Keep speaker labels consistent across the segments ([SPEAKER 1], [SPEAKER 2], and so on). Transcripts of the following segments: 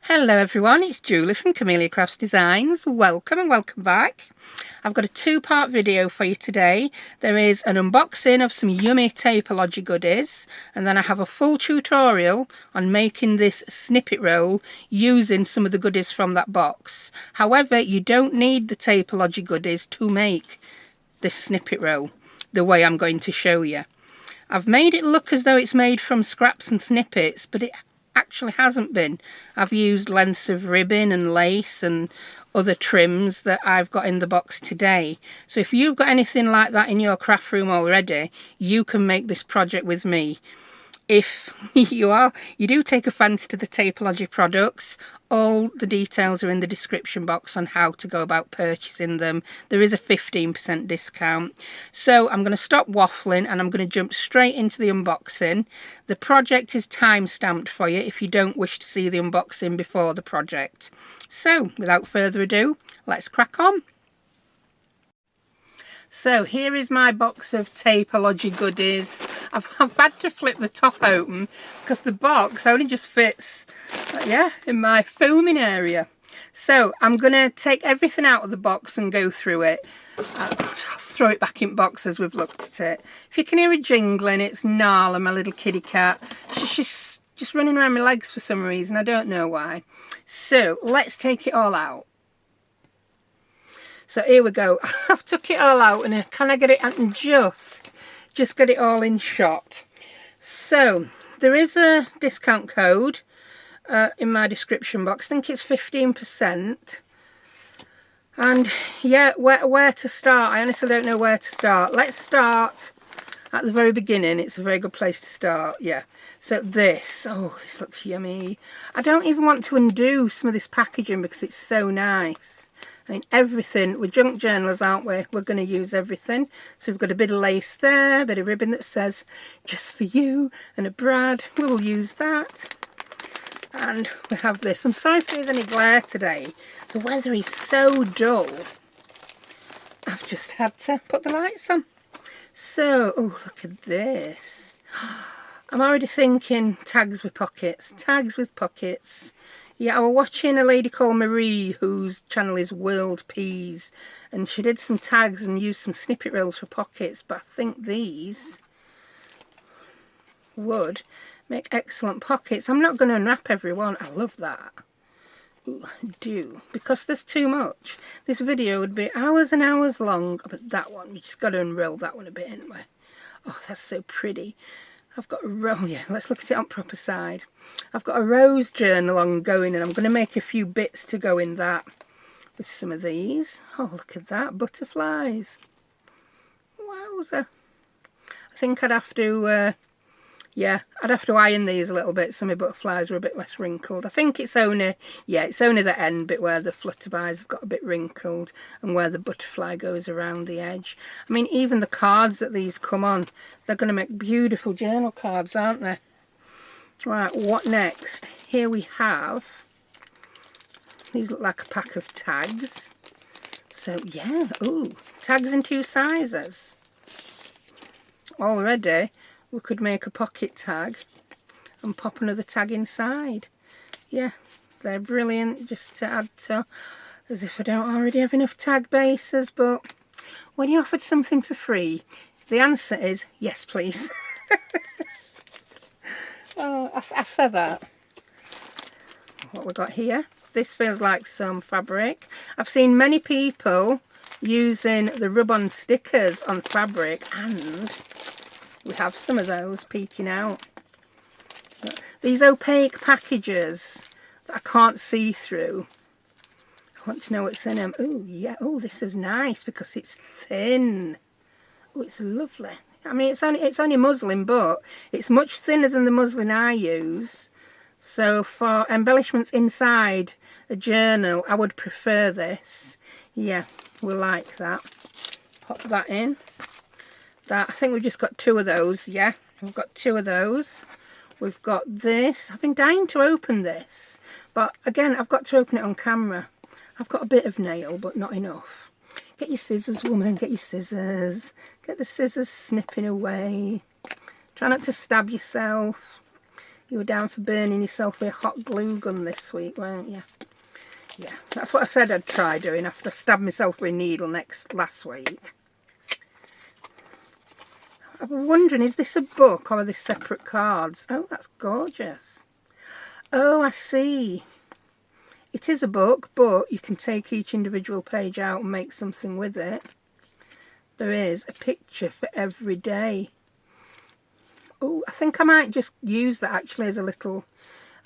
[SPEAKER 1] Hello everyone, it's Julie from Camelia Crafts Designs. Welcome and welcome back. I've got a two-part video for you today. There is an unboxing of some yummy Taperlogy goodies, and then I have a full tutorial on making this snippet roll using some of the goodies from that box. However, you don't need the Taperlogy goodies to make this snippet roll the way I'm going to show you. I've made it look as though it's made from scraps and snippets, but it actually hasn't been. I've used lengths of ribbon and lace and other trims that I've got in the box today. So if you've got anything like that in your craft room already, you can make this project with me. If you do take a fancy to the Taperlogy products, all the details are in the description box on how to go about purchasing them. There is a 15% discount. So I'm going to stop waffling and I'm going to jump straight into the unboxing. The project is time stamped for you if you don't wish to see the unboxing before the project. So without further ado, let's crack on. So here is my box of Taperlogy goodies. I've had to flip the top open because the box only just fits, in my filming area. So I'm going to take everything out of the box and go through it. I'll throw it back in box as we've looked at it. If you can hear it jingling, it's Nala, my little kitty cat. She's just running around my legs for some reason. I don't know why. So let's take it all out. So here we go. I've took it all out and can I get it? I can just get it all in shot. So there is a discount code in my description box. I think it's 15%. And yeah, where to start? I honestly don't know where to start. Let's start at the very beginning. It's a very good place to start. Yeah. So this looks yummy. I don't even want to undo some of this packaging because it's so nice. I mean, everything, we're junk journalers, aren't we? We're going to use everything. So we've got a bit of lace there, a bit of ribbon that says, just for you, and a brad. We'll use that. And we have this. I'm sorry if there's any glare today. The weather is so dull. I've just had to put the lights on. So, oh, look at this. I'm already thinking tags with pockets. Tags with pockets. Yeah, I was watching a lady called Marie, whose channel is World Peas, and she did some tags and used some snippet rolls for pockets, but I think these would make excellent pockets. I'm not going to unwrap every one. I love that. Ooh, I do, because there's too much. This video would be hours and hours long, but that one, we just got to unroll that one a bit, haven't we? Oh, that's so pretty. I've got let's look at it on proper side. I've got a rose journal ongoing and I'm going to make a few bits to go in that with some of these. Oh, look at that, butterflies. Wowza. I think I'd have to, I'd have to iron these a little bit so my butterflies are a bit less wrinkled. I think it's only the end bit where the flutterbys have got a bit wrinkled and where the butterfly goes around the edge. I mean, even the cards that these come on, they're going to make beautiful journal cards, aren't they? Right, what next? Here we have, these look like a pack of tags. So yeah, ooh, tags in 2 sizes. Already we could make a pocket tag and pop another tag inside. Yeah, they're brilliant just to add to, as if I don't already have enough tag bases, but when you're offered something for free, the answer is yes, please. Oh, I said that. What we got here? This feels like some fabric. I've seen many people using the rub-on stickers on fabric, and we have some of those peeking out. These opaque packages that I can't see through. I want to know what's in them. Oh, yeah. Oh, this is nice because it's thin. Oh, it's lovely. I mean, it's only muslin, but it's much thinner than the muslin I use. So for embellishments inside a journal, I would prefer this. Yeah, we like that. Pop that in. I think we've just got 2 of those. Yeah, we've got 2 of those. We've got this. I've been dying to open this, but again, I've got to open it on camera. I've got a bit of nail, but not enough. Get your scissors, woman, get your scissors. Get the scissors snipping away. Try not to stab yourself. You were down for burning yourself with a hot glue gun this week, weren't you? Yeah, that's what I said I'd try doing after I stabbed myself with a needle last week. I'm wondering, is this a book or are they separate cards? Oh, that's gorgeous. Oh, I see. It is a book, but you can take each individual page out and make something with it. There is a picture for every day. Oh, I think I might just use that actually as a little...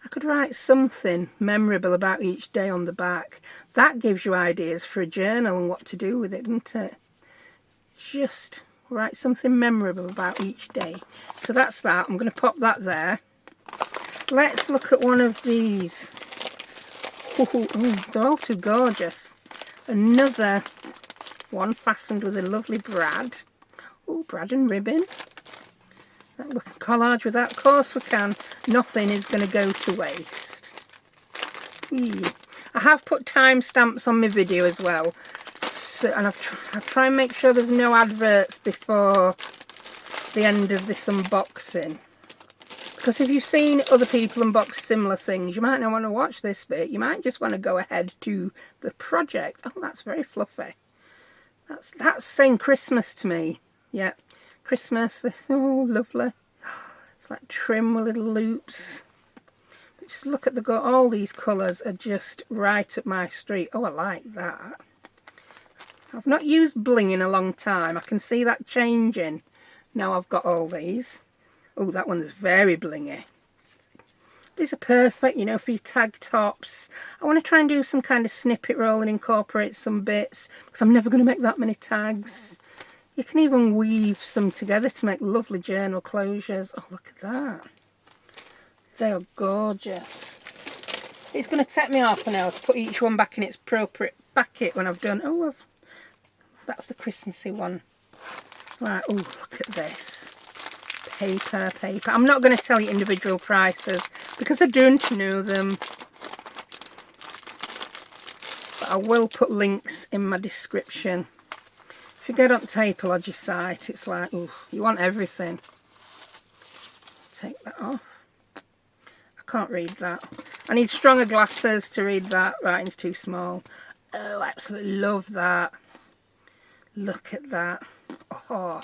[SPEAKER 1] I could write something memorable about each day on the back. That gives you ideas for a journal and what to do with it, doesn't it? Just write something memorable about each day. So that's that. I'm going to pop that there. Let's look at one of these. Oh, they're all too gorgeous. Another one fastened with a lovely brad. Oh, brad and ribbon. We can collage with that. Of course we can. Nothing is going to go to waste. I have put timestamps on my video as well. So, and I've tried and make sure there's no adverts before the end of this unboxing. Because if you've seen other people unbox similar things, you might not want to watch this bit. You might just want to go ahead to the project. Oh, that's very fluffy. That's saying Christmas to me. Yeah, Christmas. This, oh, lovely. It's like trim with little loops. But just look at all these colours are just right up my street. Oh, I like that. I've not used bling in a long time. I can see that changing. Now I've got all these. Oh, that one's very blingy. These are perfect, you know, for your tag tops. I want to try and do some kind of snippet roll and incorporate some bits, because I'm never going to make that many tags. You can even weave some together to make lovely journal closures. Oh, look at that. They are gorgeous. It's going to take me half an hour to put each one back in its appropriate bucket when I've done... Oh, that's the Christmassy one. Right, oh, look at this. Paper. I'm not going to tell you individual prices because I don't know them. But I will put links in my description. If you get on Taperlogy site, it's like, ooh, you want everything. Let's take that off. I can't read that. I need stronger glasses to read that. Writing's too small. Oh, I absolutely love that. Look at that. Oh.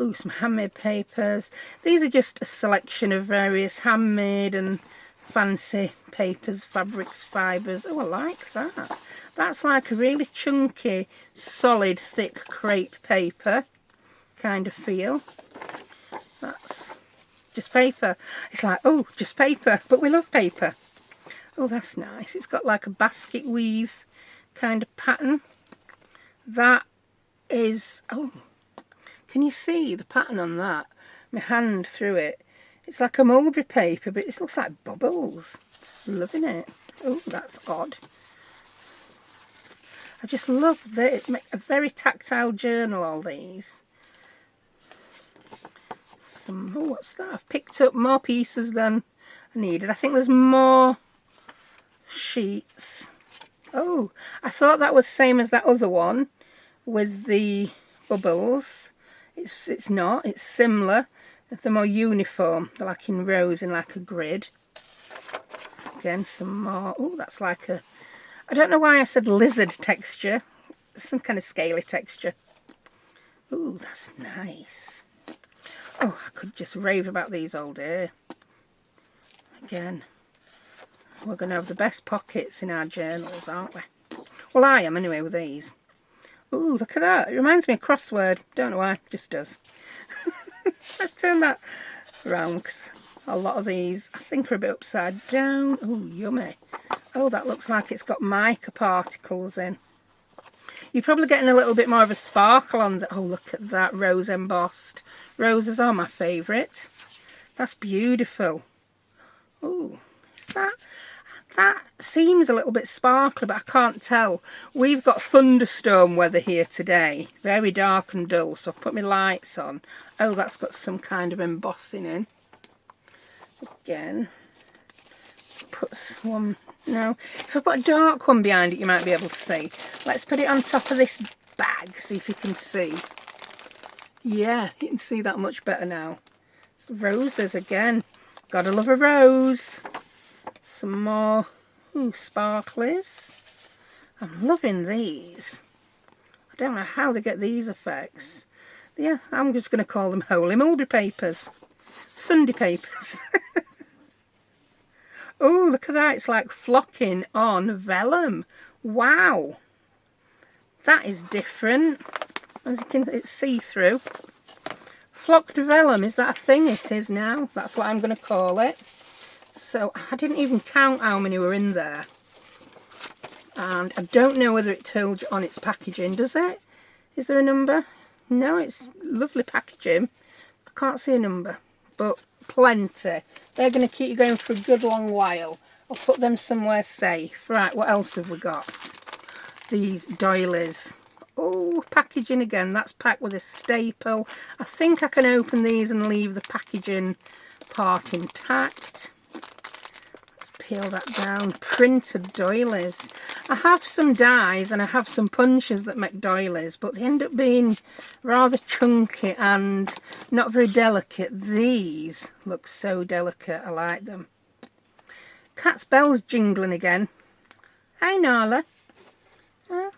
[SPEAKER 1] Ooh, some handmade papers. These are just a selection of various handmade and fancy papers, fabrics, fibres. Oh, I like that. That's like a really chunky, solid, thick crepe paper kind of feel. That's just paper. It's like, oh, just paper, but we love paper. Oh, that's nice. It's got like a basket weave kind of pattern. That is, oh, can you see the pattern on that? My hand through it. It's like a mulberry paper, but it looks like bubbles. Loving it. Oh, that's odd. I just love this. Make a very tactile journal, all these. Some, oh, what's that? I've picked up more pieces than I needed. I think there's more sheets. Oh, I thought that was same as that other one with the bubbles. It's not. It's similar. They're more uniform. They're like in rows in like a grid. Again, some more. Oh, that's like a... I don't know why I said lizard texture. Some kind of scaly texture. Oh, that's nice. Oh, I could just rave about these all day. Again, we're going to have the best pockets in our journals, aren't we? Well, I am anyway with these. Ooh, look at that. It reminds me of crossword. Don't know why, it just does. Let's turn that around because a lot of these I think are a bit upside down. Ooh, yummy. Oh, that looks like it's got mica particles in. You're probably getting a little bit more of a sparkle on the... Oh, look at that, rose embossed. Roses are my favourite. That's beautiful. Ooh, is that... That seems a little bit sparkly, but I can't tell. We've got thunderstorm weather here today. Very dark and dull, so I've put my lights on. Oh, that's got some kind of embossing in. Again. Put one... No. If I put a dark one behind it, you might be able to see. Let's put it on top of this bag, see if you can see. Yeah, you can see that much better now. It's roses again. Gotta love a rose. Some more sparklies. I'm loving these. I don't know how they get these effects. Yeah, I'm just going to call them Holy Mulberry papers. Sunday papers. Oh, look at that. It's like flocking on vellum. Wow. That is different. As you can, it's see-through. Flocked vellum, is that a thing? It is now. That's what I'm going to call it. So I didn't even count how many were in there. And I don't know whether it told you on its packaging, does it? Is there a number? No, it's lovely packaging. I can't see a number, but plenty. They're going to keep you going for a good long while. I'll put them somewhere safe. Right, what else have we got? These doilies. Oh, packaging again. That's packed with a staple. I think I can open these and leave the packaging part intact. Peel that down. Printed doilies. I have some dies and I have some punches that make doilies, but they end up being rather chunky and not very delicate. These look so delicate. I like them. Cat's bells jingling again. Hi, Nala.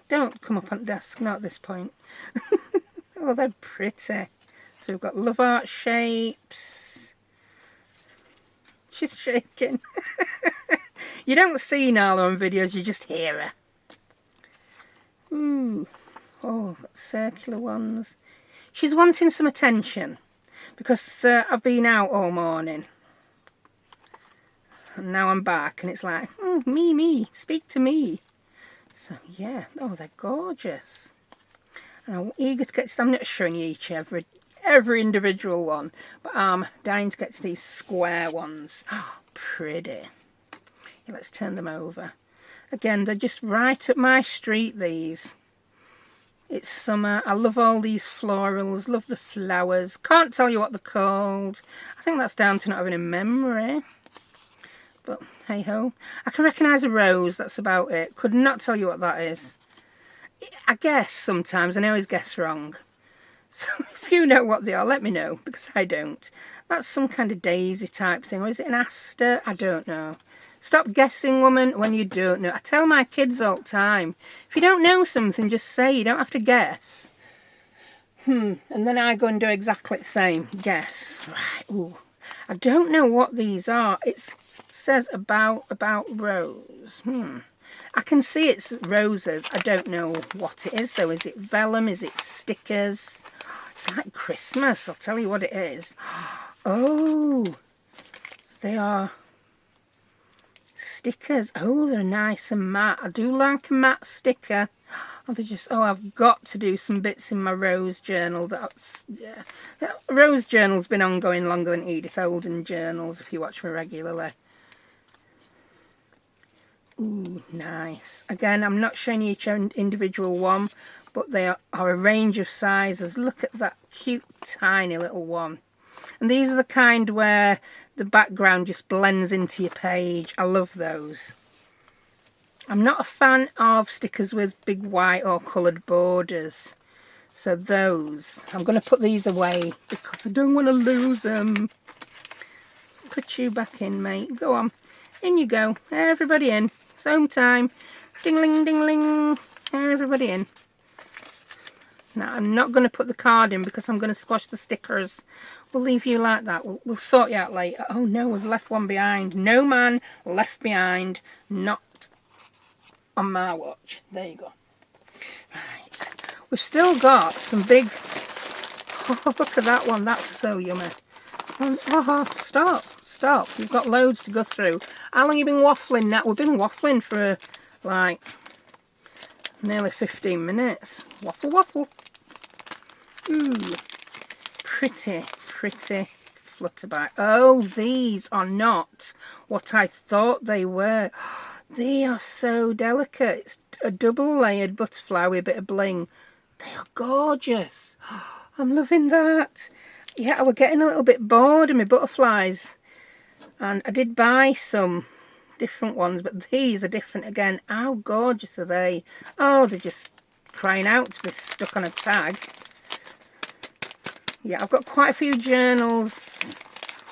[SPEAKER 1] Don't come up on the desk, not at this point. Oh, they're pretty. So we've got love art shapes. She's shaking. You don't see Nala on videos, you just hear her. Ooh. Oh, got circular ones. She's wanting some attention because I've been out all morning. And now I'm back and it's like, me, speak to me. So yeah, oh, they're gorgeous. And I'm eager to get to, I'm not showing you each every individual one, but I'm dying to get to these square ones. Oh, pretty. Yeah, let's turn them over. Again, they're just right up my street, these. It's summer. I love all these florals, love the flowers. Can't tell you what they're called. I think that's down to not having a memory. But hey ho. I can recognise a rose, that's about it. Could not tell you what that is. I guess sometimes, and I always guess wrong. So if you know what they are, let me know, because I don't. That's some kind of daisy type thing, or is it an aster? I don't know. Stop guessing, woman, when you don't know. I tell my kids all the time, if you don't know something, just say. You don't have to guess. And then I go and do exactly the same. Guess. Right. Ooh. I don't know what these are. It says about rose. I can see it's roses. I don't know what it is, though. Is it vellum? Is it stickers? It's like Christmas. I'll tell you what it is. Oh, they are stickers. Oh, they're nice and matte. I do like a matte sticker. Oh, they're just, oh, I've got to do some bits in my rose journal. That's, yeah. That rose journal's been ongoing longer than Edith Holden journals, if you watch me regularly. Ooh, nice. Again, I'm not showing you each individual one, but they are a range of sizes. Look at that cute, tiny little one. And these are the kind where the background just blends into your page. I love those. I'm not a fan of stickers with big white or coloured borders. So those, I'm going to put these away because I don't want to lose them. Put you back in, mate. Go on. In you go. Everybody in. It's home time. Ding-ling, ding-ling. Everybody in. Now, I'm not going to put the card in because I'm going to squash the stickers. We'll leave you like that. We'll sort you out later. Oh, no, we've left one behind. No man left behind. Not on my watch. There you go. Right. We've still got some big... Oh, look at that one. That's so yummy. Oh, stop. We've got loads to go through. How long have you been waffling now? We've been waffling for, like, nearly 15 minutes. Waffle. Ooh. Pretty flutterby. Oh, these are not what I thought they were. They are so delicate. It's a double layered butterfly with a bit of bling. They are gorgeous. I'm loving that. Yeah, I was getting a little bit bored of my butterflies. And I did buy some different ones, but these are different again. How gorgeous are they? Oh, they're just crying out to be stuck on a tag. Yeah, I've got quite a few journals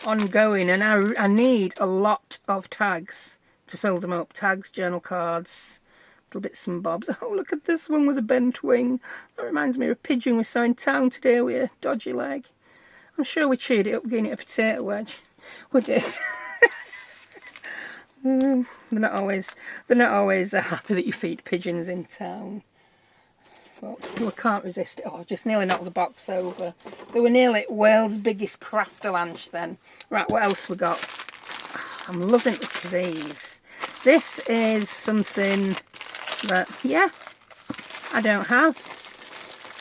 [SPEAKER 1] ongoing, and I need a lot of tags to fill them up. Tags, journal cards, little bits and bobs. Oh, look at this one with a bent wing. That reminds me of a pigeon we saw in town today with a dodgy leg. I'm sure we chewed it up, giving it a potato wedge. We did. They're not always happy that you feed pigeons in town. But we can't resist it. Oh, just nearly knocked the box over. They were nearly world's biggest crafter lunch then. Right, what else we got? Oh, I'm loving these. This is something that, yeah, I don't have.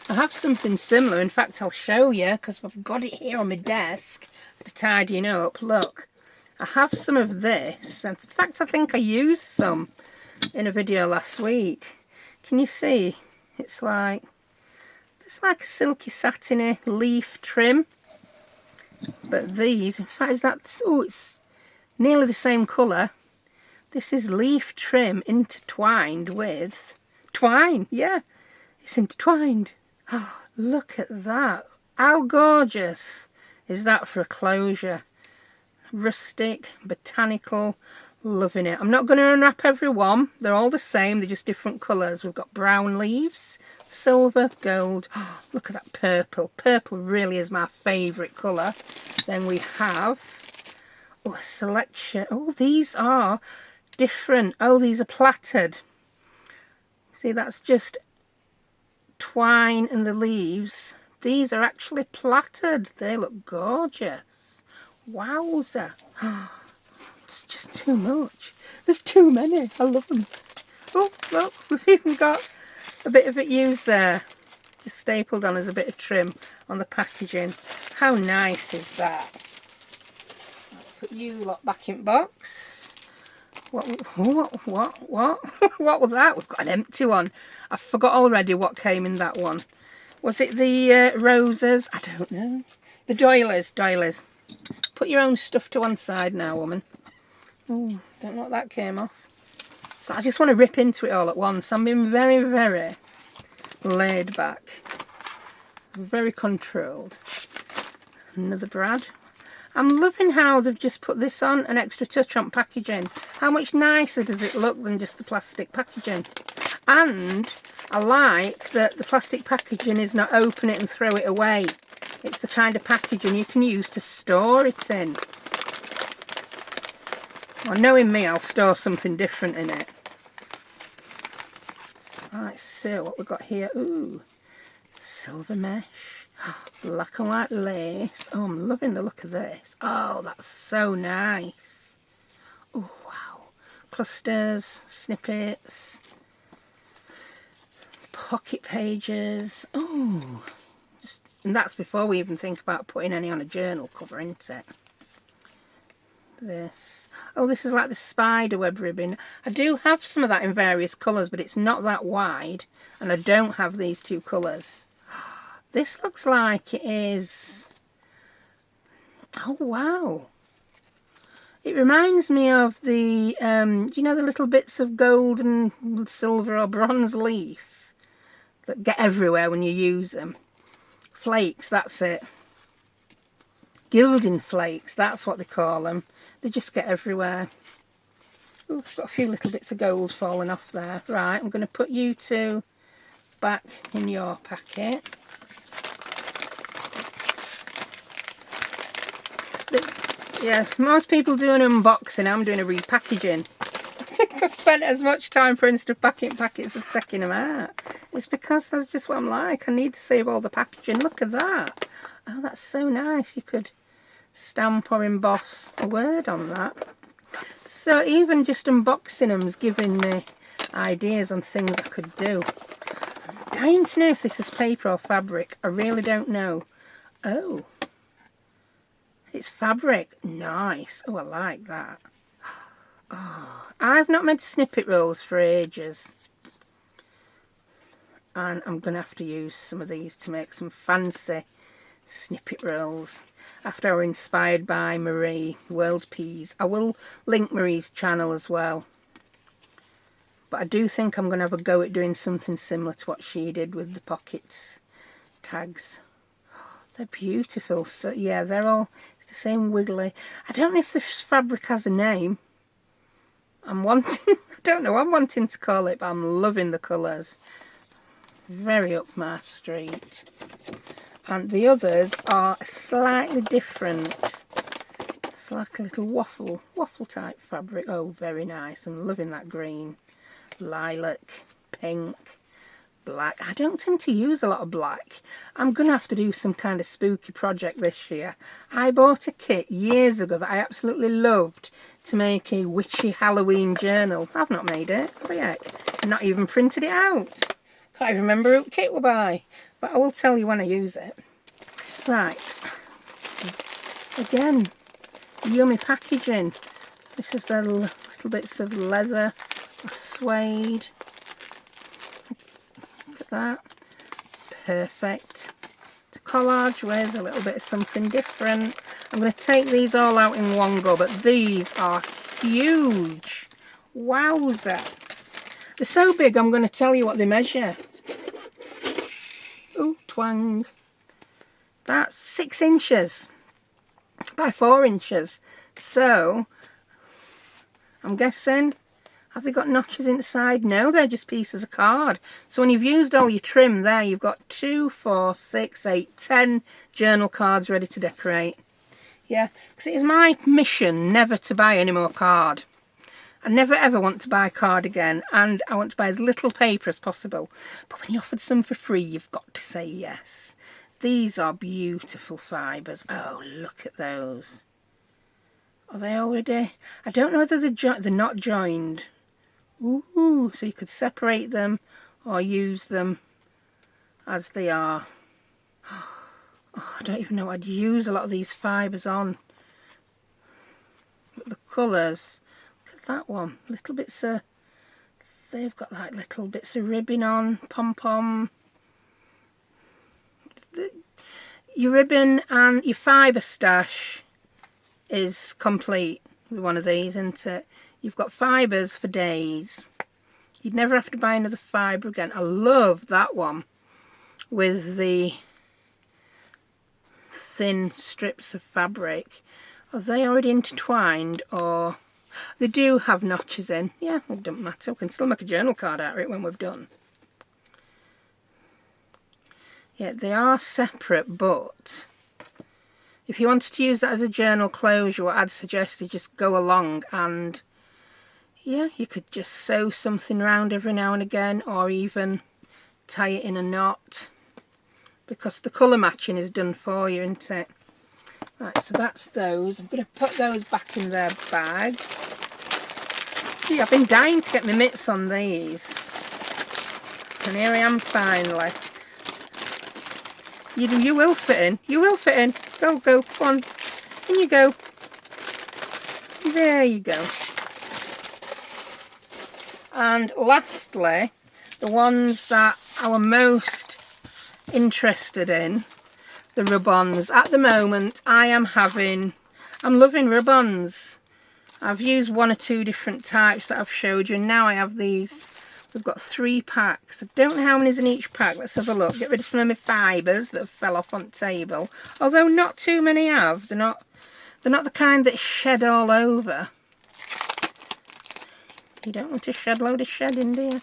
[SPEAKER 1] I have something similar. In fact, I'll show you because I've got it here on my desk to tidying up. Look, I have some of this. In fact, I think I used some in a video last week. Can you see? It's like a silky satiny leaf trim. But these, in fact, is that, oh, it's nearly the same colour. This is leaf trim intertwined with twine. Yeah, it's intertwined. Oh, look at that. How gorgeous is that for a closure? Rustic, botanical, loving it. I'm not going to unwrap every one. They're all the same. They're just different colours. We've got brown leaves, silver, gold. Oh, look at that purple. Purple really is my favourite colour. Then we have a selection. Oh, these are different. Oh, these are plaited. See, that's just twine and the leaves. These are actually plaited. They look gorgeous. Wowza. It's just too much. There's too many. I love them. Oh, look, we've even got a bit of it used there. Just stapled on as a bit of trim on the packaging. How nice is that? Let's put you lot back in box. What was that? We've got an empty one. I forgot already what came in that one. Was it the roses? I don't know. The doilies. Put your own stuff to one side now, woman. Oh, don't know what that came off. So I just want to rip into it all at once. I'm being very, very laid back. Very controlled. Another brad. I'm loving how they've just put this on, an extra touch on packaging. How much nicer does it look than just the plastic packaging? And I like that the plastic packaging is not open it and throw it away. It's the kind of packaging you can use to store it in. Well, knowing me, I'll store something different in it. Right, so what we've got here, ooh, silver mesh, black and white lace. Oh, I'm loving the look of this. Oh, that's so nice. Oh, wow. Clusters, snippets, pocket pages. Oh, and that's before we even think about putting any on a journal cover, isn't it? This. Oh, this is like the spider web ribbon. I do have some of that in various colours, but it's not that wide, and I don't have these two colours. This looks like it is... Oh, wow. It reminds me of the, do you know the little bits of gold and silver or bronze leaf that get everywhere when you use them? Flakes, that's it. Gilding flakes, that's what they call them. They just get everywhere. Ooh, I've got a few little bits of gold falling off there. Right, I'm going to put you two back in your packet. Yeah, most people do an unboxing. I'm doing a repackaging. I think I've spent as much time for instead of packing packets as taking them out. It's because that's just what I'm like. I need to save all the packaging. Look at that. Oh, that's so nice. You could stamp or emboss a word on that. So even just unboxing them's giving me ideas on things I could do. I'm dying to know if this is paper or fabric. I really don't know. Oh, it's fabric. Nice. Oh, I like that. Oh, I've not made snippet rolls for ages. And I'm going to have to use some of these to make some fancy snippet rolls. After I were inspired by Marie, World Peas. I will link Marie's channel as well. But I do think I'm going to have a go at doing something similar to what she did with the pocket tags. They're beautiful. So yeah, they're all the same wiggly. I don't know if this fabric has a name. I'm wanting, I don't know, I'm wanting to call it, but I'm loving the colours. Very up my street. And the others are slightly different. It's like a little waffle type fabric. Oh, very nice. I'm loving that green. Lilac, pink, black. I don't tend to use a lot of black. I'm going to have to do some kind of spooky project this year. I bought a kit years ago that I absolutely loved to make a witchy Halloween journal. I've not made it yet. Not even printed it out. Can't even remember who kit we buy. But I will tell you when I use it. Right. Again, yummy packaging. This is the little bits of leather, suede. Look at that. Perfect. To collage with a little bit of something different. I'm going to take these all out in one go, but these are huge. Wowzer. They're so big, I'm going to tell you what they measure. Ooh, twang. That's 6 inches by 4 inches. So, I'm guessing, have they got notches inside? No, they're just pieces of card. So when you've used all your trim there, you've got 2, 4, 6, 8, 10 journal cards ready to decorate. Yeah, because it is my mission never to buy any more card. I never ever want to buy card again, and I want to buy as little paper as possible. But when you're offered some for free, you've got to say yes. These are beautiful fibres. Oh, look at those. Are they already? I don't know whether they're not joined. Ooh, so you could separate them or use them as they are. Oh, I don't even know what I'd use a lot of these fibres on. But the colours, look at that one. Little bits of, they've got like little bits of ribbon on, pom-pom. Your ribbon and your fibre stash is complete with one of these, isn't it? You've got fibres for days. You'd never have to buy another fibre again. I love that one with the thin strips of fabric. Are they already intertwined, or they do have notches in? Yeah, it doesn't matter. We can still make a journal card out of it when we've done. Yeah, they are separate, but if you wanted to use that as a journal closure, what I'd suggest is just go along and, yeah, you could just sew something around every now and again, or even tie it in a knot, because the colour matching is done for you, isn't it? Right, so that's those. I'm going to put those back in their bag. Gee, I've been dying to get my mitts on these. And here I am finally. You will fit in. You will fit in. Go, go, go on. In you go. There you go. And lastly, the ones that I were most interested in, the rub-ons. At the moment, I'm loving rub-ons. I've used 1 or 2 different types that I've showed you, and now I have these. We've got 3 packs. I don't know how many's in each pack. Let's have a look. Get rid of some of my fibres that fell off on the table. Although not too many have. They're not the kind that shed all over. You don't want to shed load of shedding, do you?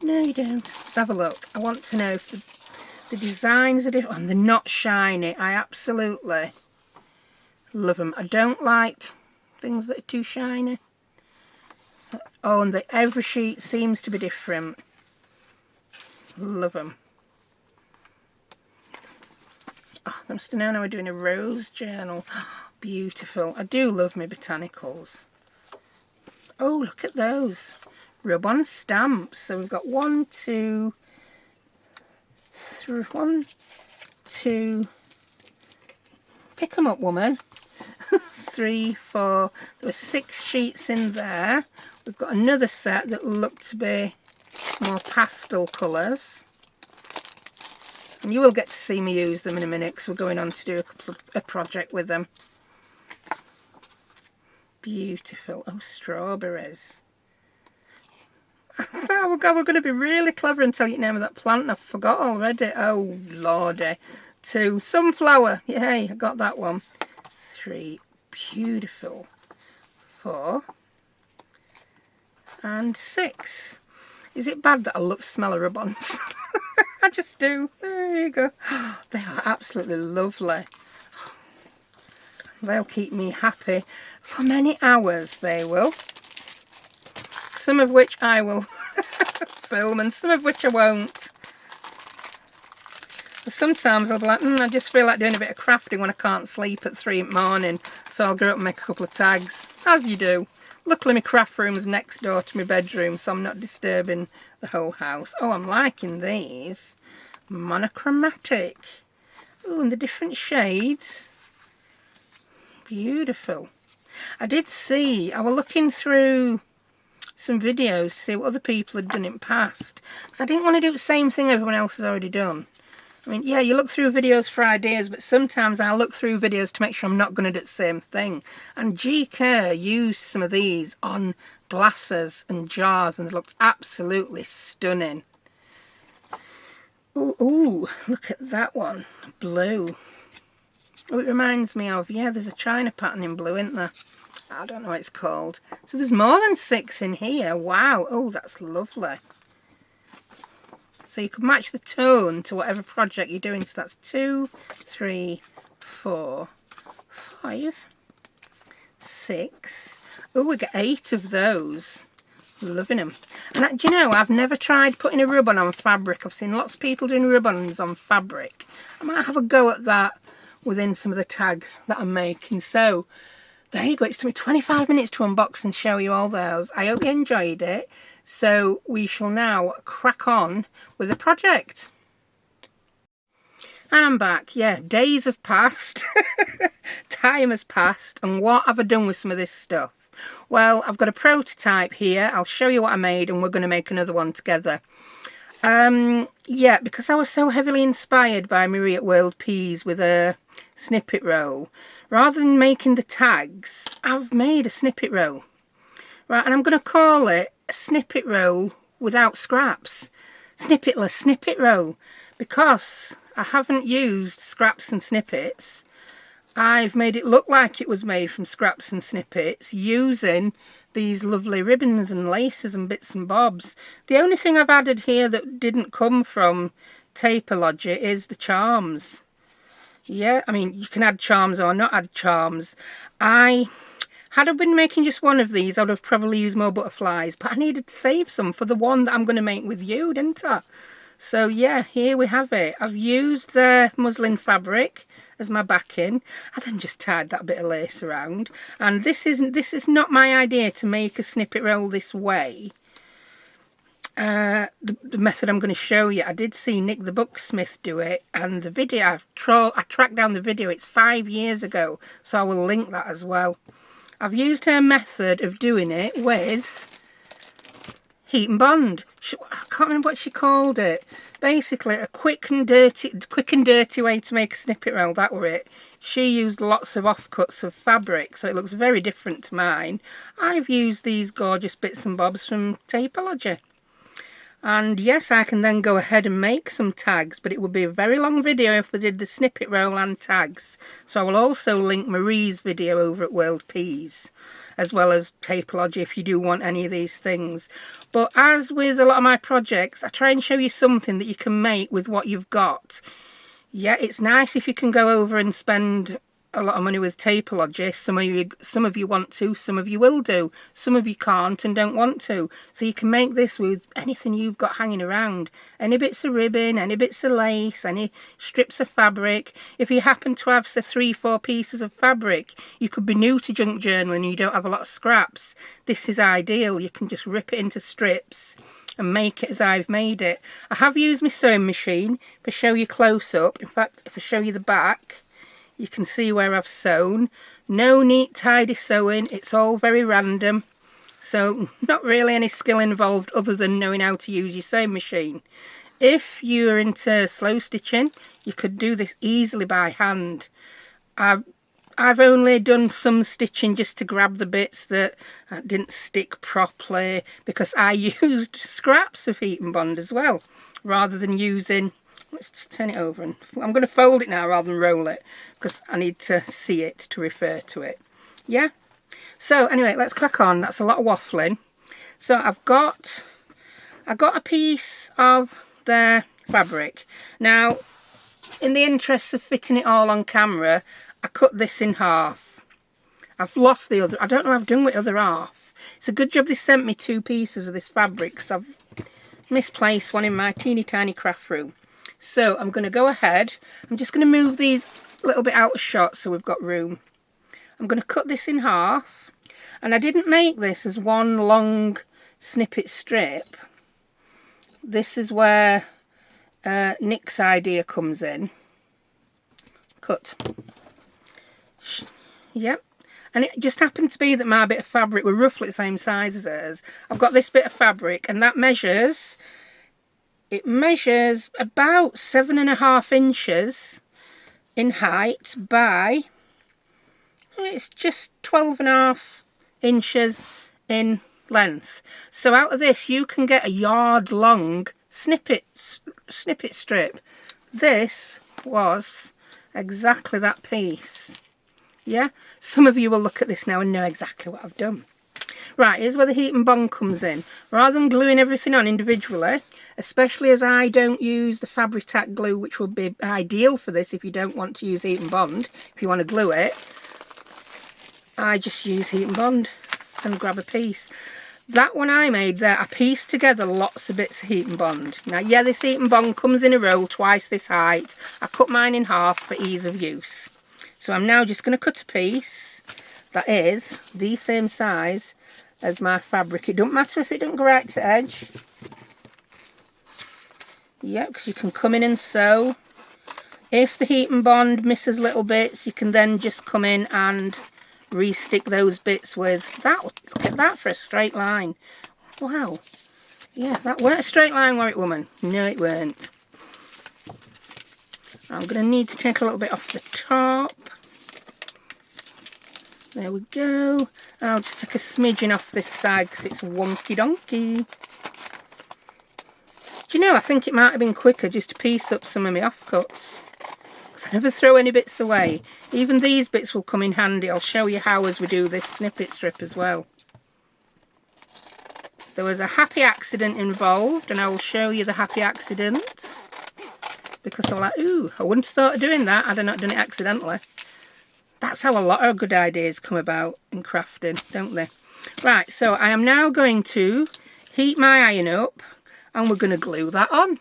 [SPEAKER 1] No, you don't. Let's have a look. I want to know if the designs are different. And they're not shiny. I absolutely love them. I don't like things that are too shiny. Oh, and every sheet seems to be different. Love them. Oh, I must have known I was doing a rose journal. Beautiful. I do love my botanicals. Oh, look at those. Rub-on stamps. So we've got 1, 2, 3, 1, 2. Pick them up, woman. 3, 4. There were 6 sheets in there. We've got another set that look to be more pastel colours. And you will get to see me use them in a minute, because we're going on to do a project with them. Beautiful. Oh, strawberries. Oh God, we're going to be really clever and tell you the name of that plant, and I forgot already. Oh, lordy. 2. Sunflower. Yay, I got that one. 3, beautiful, 4 and 6. Is it bad that I love smell of ribbons? I just do. There you go. They are absolutely lovely. They'll keep me happy for many hours, they will. Some of which I will film and some of which I won't. Sometimes I'll be like, I just feel like doing a bit of crafting when I can't sleep at 3 in the morning. So I'll go up and make a couple of tags, as you do. Luckily my craft room's next door to my bedroom, so I'm not disturbing the whole house. Oh, I'm liking these. Monochromatic. Oh, and the different shades. Beautiful. I did see, I was looking through some videos to see what other people had done in the past. Because I didn't want to do the same thing everyone else has already done. I mean, yeah, you look through videos for ideas, but sometimes I look through videos to make sure I'm not going to do the same thing. And GK used some of these on glasses and jars, and they looked absolutely stunning. Ooh, look at that one. Blue. Oh, it reminds me of, yeah, there's a China pattern in blue, isn't there? I don't know what it's called. So there's more than 6 in here. Wow. Oh, that's lovely. So you could match the tone to whatever project you're doing. So that's 2, 3, 4, 5, 6. Oh, we get 8 of those. Loving them. And do you know, I've never tried putting a ribbon on fabric. I've seen lots of people doing ribbons on fabric. I might have a go at that within some of the tags that I'm making. So there you go. It's took me 25 minutes to unbox and show you all those. I hope you enjoyed it. So we shall now crack on with the project. And I'm back. Yeah, days have passed. Time has passed. And what have I done with some of this stuff? Well, I've got a prototype here. I'll show you what I made and we're going to make another one together. Yeah, because I was so heavily inspired by Marie at World Peas with a snippet roll. Rather than making the tags, I've made a snippet roll. Right, and I'm going to call it a snippet roll without scraps. Snippetless snippet roll. Because I haven't used scraps and snippets, I've made it look like it was made from scraps and snippets using these lovely ribbons and laces and bits and bobs. The only thing I've added here that didn't come from Taperlogy is the charms. Yeah, I mean, you can add charms or not add charms. Had I been making just one of these, I would have probably used more butterflies, but I needed to save some for the one that I'm going to make with you, didn't I? So yeah, here we have it. I've used the muslin fabric as my backing. I then just tied that bit of lace around. And this is not my idea to make a snippet roll this way. The method I'm going to show you, I did see Nick the Booksmith do it, and the video, I tracked down the video, it's 5 years ago, so I will link that as well. I've used her method of doing it with heat and bond. I can't remember what she called it. Basically, a quick and dirty way to make a snippet roll. That were it. She used lots of offcuts of fabric, so it looks very different to mine. I've used these gorgeous bits and bobs from Taperlogy. And yes, I can then go ahead and make some tags, but it would be a very long video if we did the snippet roll and tags. So I will also link Marie's video over at World Peas, as well as Taperlogy if you do want any of these things. But as with a lot of my projects, I try and show you something that you can make with what you've got. Yeah, it's nice if you can go over and spend a lot of money with Taperlogy. Some of you want to, some of you will do, some of you can't and don't want to. So you can make this with anything you've got hanging around. Any bits of ribbon, any bits of lace, any strips of fabric. If you happen to have, say, 3-4 pieces of fabric, you could be new to junk journaling and you don't have a lot of scraps. This is ideal. You can just rip it into strips and make it as I've made it. I have used my sewing machine. If I show you close up, in fact, if I show you the back, you can see where I've sewn. No neat tidy sewing, it's all very random. So not really any skill involved other than knowing how to use your sewing machine. If you're into slow stitching, you could do this easily by hand. I've only done some stitching just to grab the bits that didn't stick properly, because I used scraps of heat and bond as well, rather than using Let's just turn it over, and I'm going to fold it now rather than roll it because I need to see it to refer to it. Yeah? So anyway, let's crack on. That's a lot of waffling. So I got a piece of their fabric. Now, in the interest of fitting it all on camera, I cut this in half. I've lost the other. I don't know what I've done with the other half. It's a good job they sent me 2 pieces of this fabric because I've misplaced one in my teeny tiny craft room. So I'm going to go ahead. I'm just going to move these a little bit out of shot so we've got room. I'm going to cut this in half. And I didn't make this as one long snippet strip. This is where Nick's idea comes in. Cut. Yep. And it just happened to be that my bit of fabric were roughly the same size as hers. I've got this bit of fabric and that measures, it measures about 7.5 inches in height by, it's just 12.5 inches in length. So out of this you can get a yard long snippet strip. This was exactly that piece. Yeah, some of you will look at this now and know exactly what I've done. Right, here's where the heat and bond comes in. Rather than gluing everything on individually, especially as I don't use the Fabri-Tac glue, which would be ideal for this if you don't want to use heat and bond, if you want to glue it, I just use heat and bond and grab a piece. That one I made there, I pieced together lots of bits of heat and bond. Now, yeah, this heat and bond comes in a roll twice this height. I cut mine in half for ease of use. So I'm now just going to cut a piece that is the same size as my fabric. It don't matter if it doesn't go right to edge. Yeah, because you can come in and sew. If the heat and bond misses little bits, you can then just come in and re-stick those bits with that. Look at that for a straight line. Wow. Yeah, that weren't a straight line, were it, woman? No, it weren't. I'm going to need to take a little bit off the top. There we go. And I'll just take a smidgen off this side because it's wonky donkey. Do you know, I think it might have been quicker just to piece up some of my offcuts. Because I never throw any bits away. Even these bits will come in handy. I'll show you how as we do this snippet strip as well. There was a happy accident involved and I will show you the happy accident. Because I'm like, ooh, I wouldn't have thought of doing that had I not done it accidentally. That's how a lot of good ideas come about in crafting, don't they? Right, so I am now going to heat my iron up and we're going to glue that on.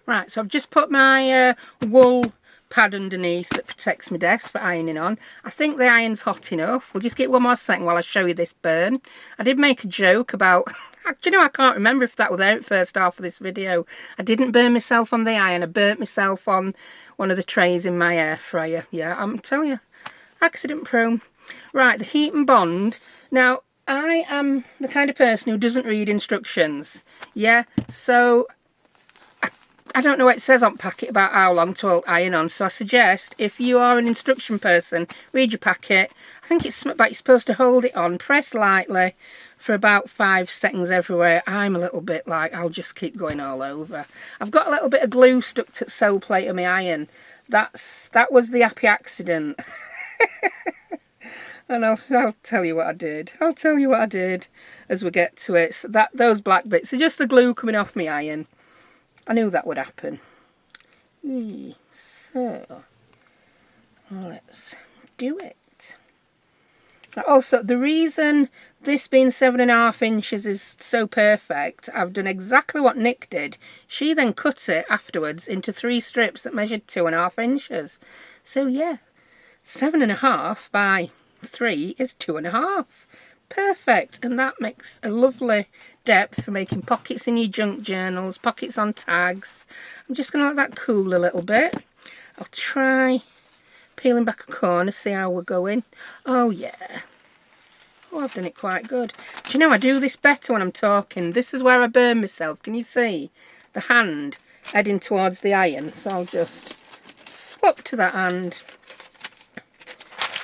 [SPEAKER 1] Right, so I've just put my wool pad underneath that protects my desk for ironing on. I think the iron's hot enough. We'll just get one more second while I show you this burn. I did make a joke about... Do you know, I can't remember if that was there at first half of this video. I didn't burn myself on the iron. I burnt myself on one of the trays in my air fryer. Yeah, I'm telling you, accident prone. Right, the heat and bond. Now, I am the kind of person who doesn't read instructions. Yeah, so I don't know what it says on packet about how long to iron on. So I suggest if you are an instruction person, read your packet. I think it's about you're supposed to hold it on, press lightly for about 5 seconds everywhere. I'm a little bit like, I'll just keep going all over. I've got a little bit of glue stuck to the sole plate of my iron. That was the happy accident. And I'll tell you what I did. I'll tell you what I did as we get to it. So those black bits are just the glue coming off my iron. I knew that would happen. So, let's do it. Also, the reason this being 7.5 inches is so perfect, I've done exactly what Nick did. She then cut it afterwards into 3 strips that measured 2.5 inches. So yeah, 7.5 by 3 is 2.5. Perfect, and that makes a lovely depth for making pockets in your junk journals, pockets on tags. I'm just going to let that cool a little bit. I'll try peeling back a corner, see how we're going. Oh yeah. Oh, I've done it quite good. Do you know, I do this better when I'm talking. This is where I burn myself. Can you see the hand heading towards the iron? So I'll just swap to that hand.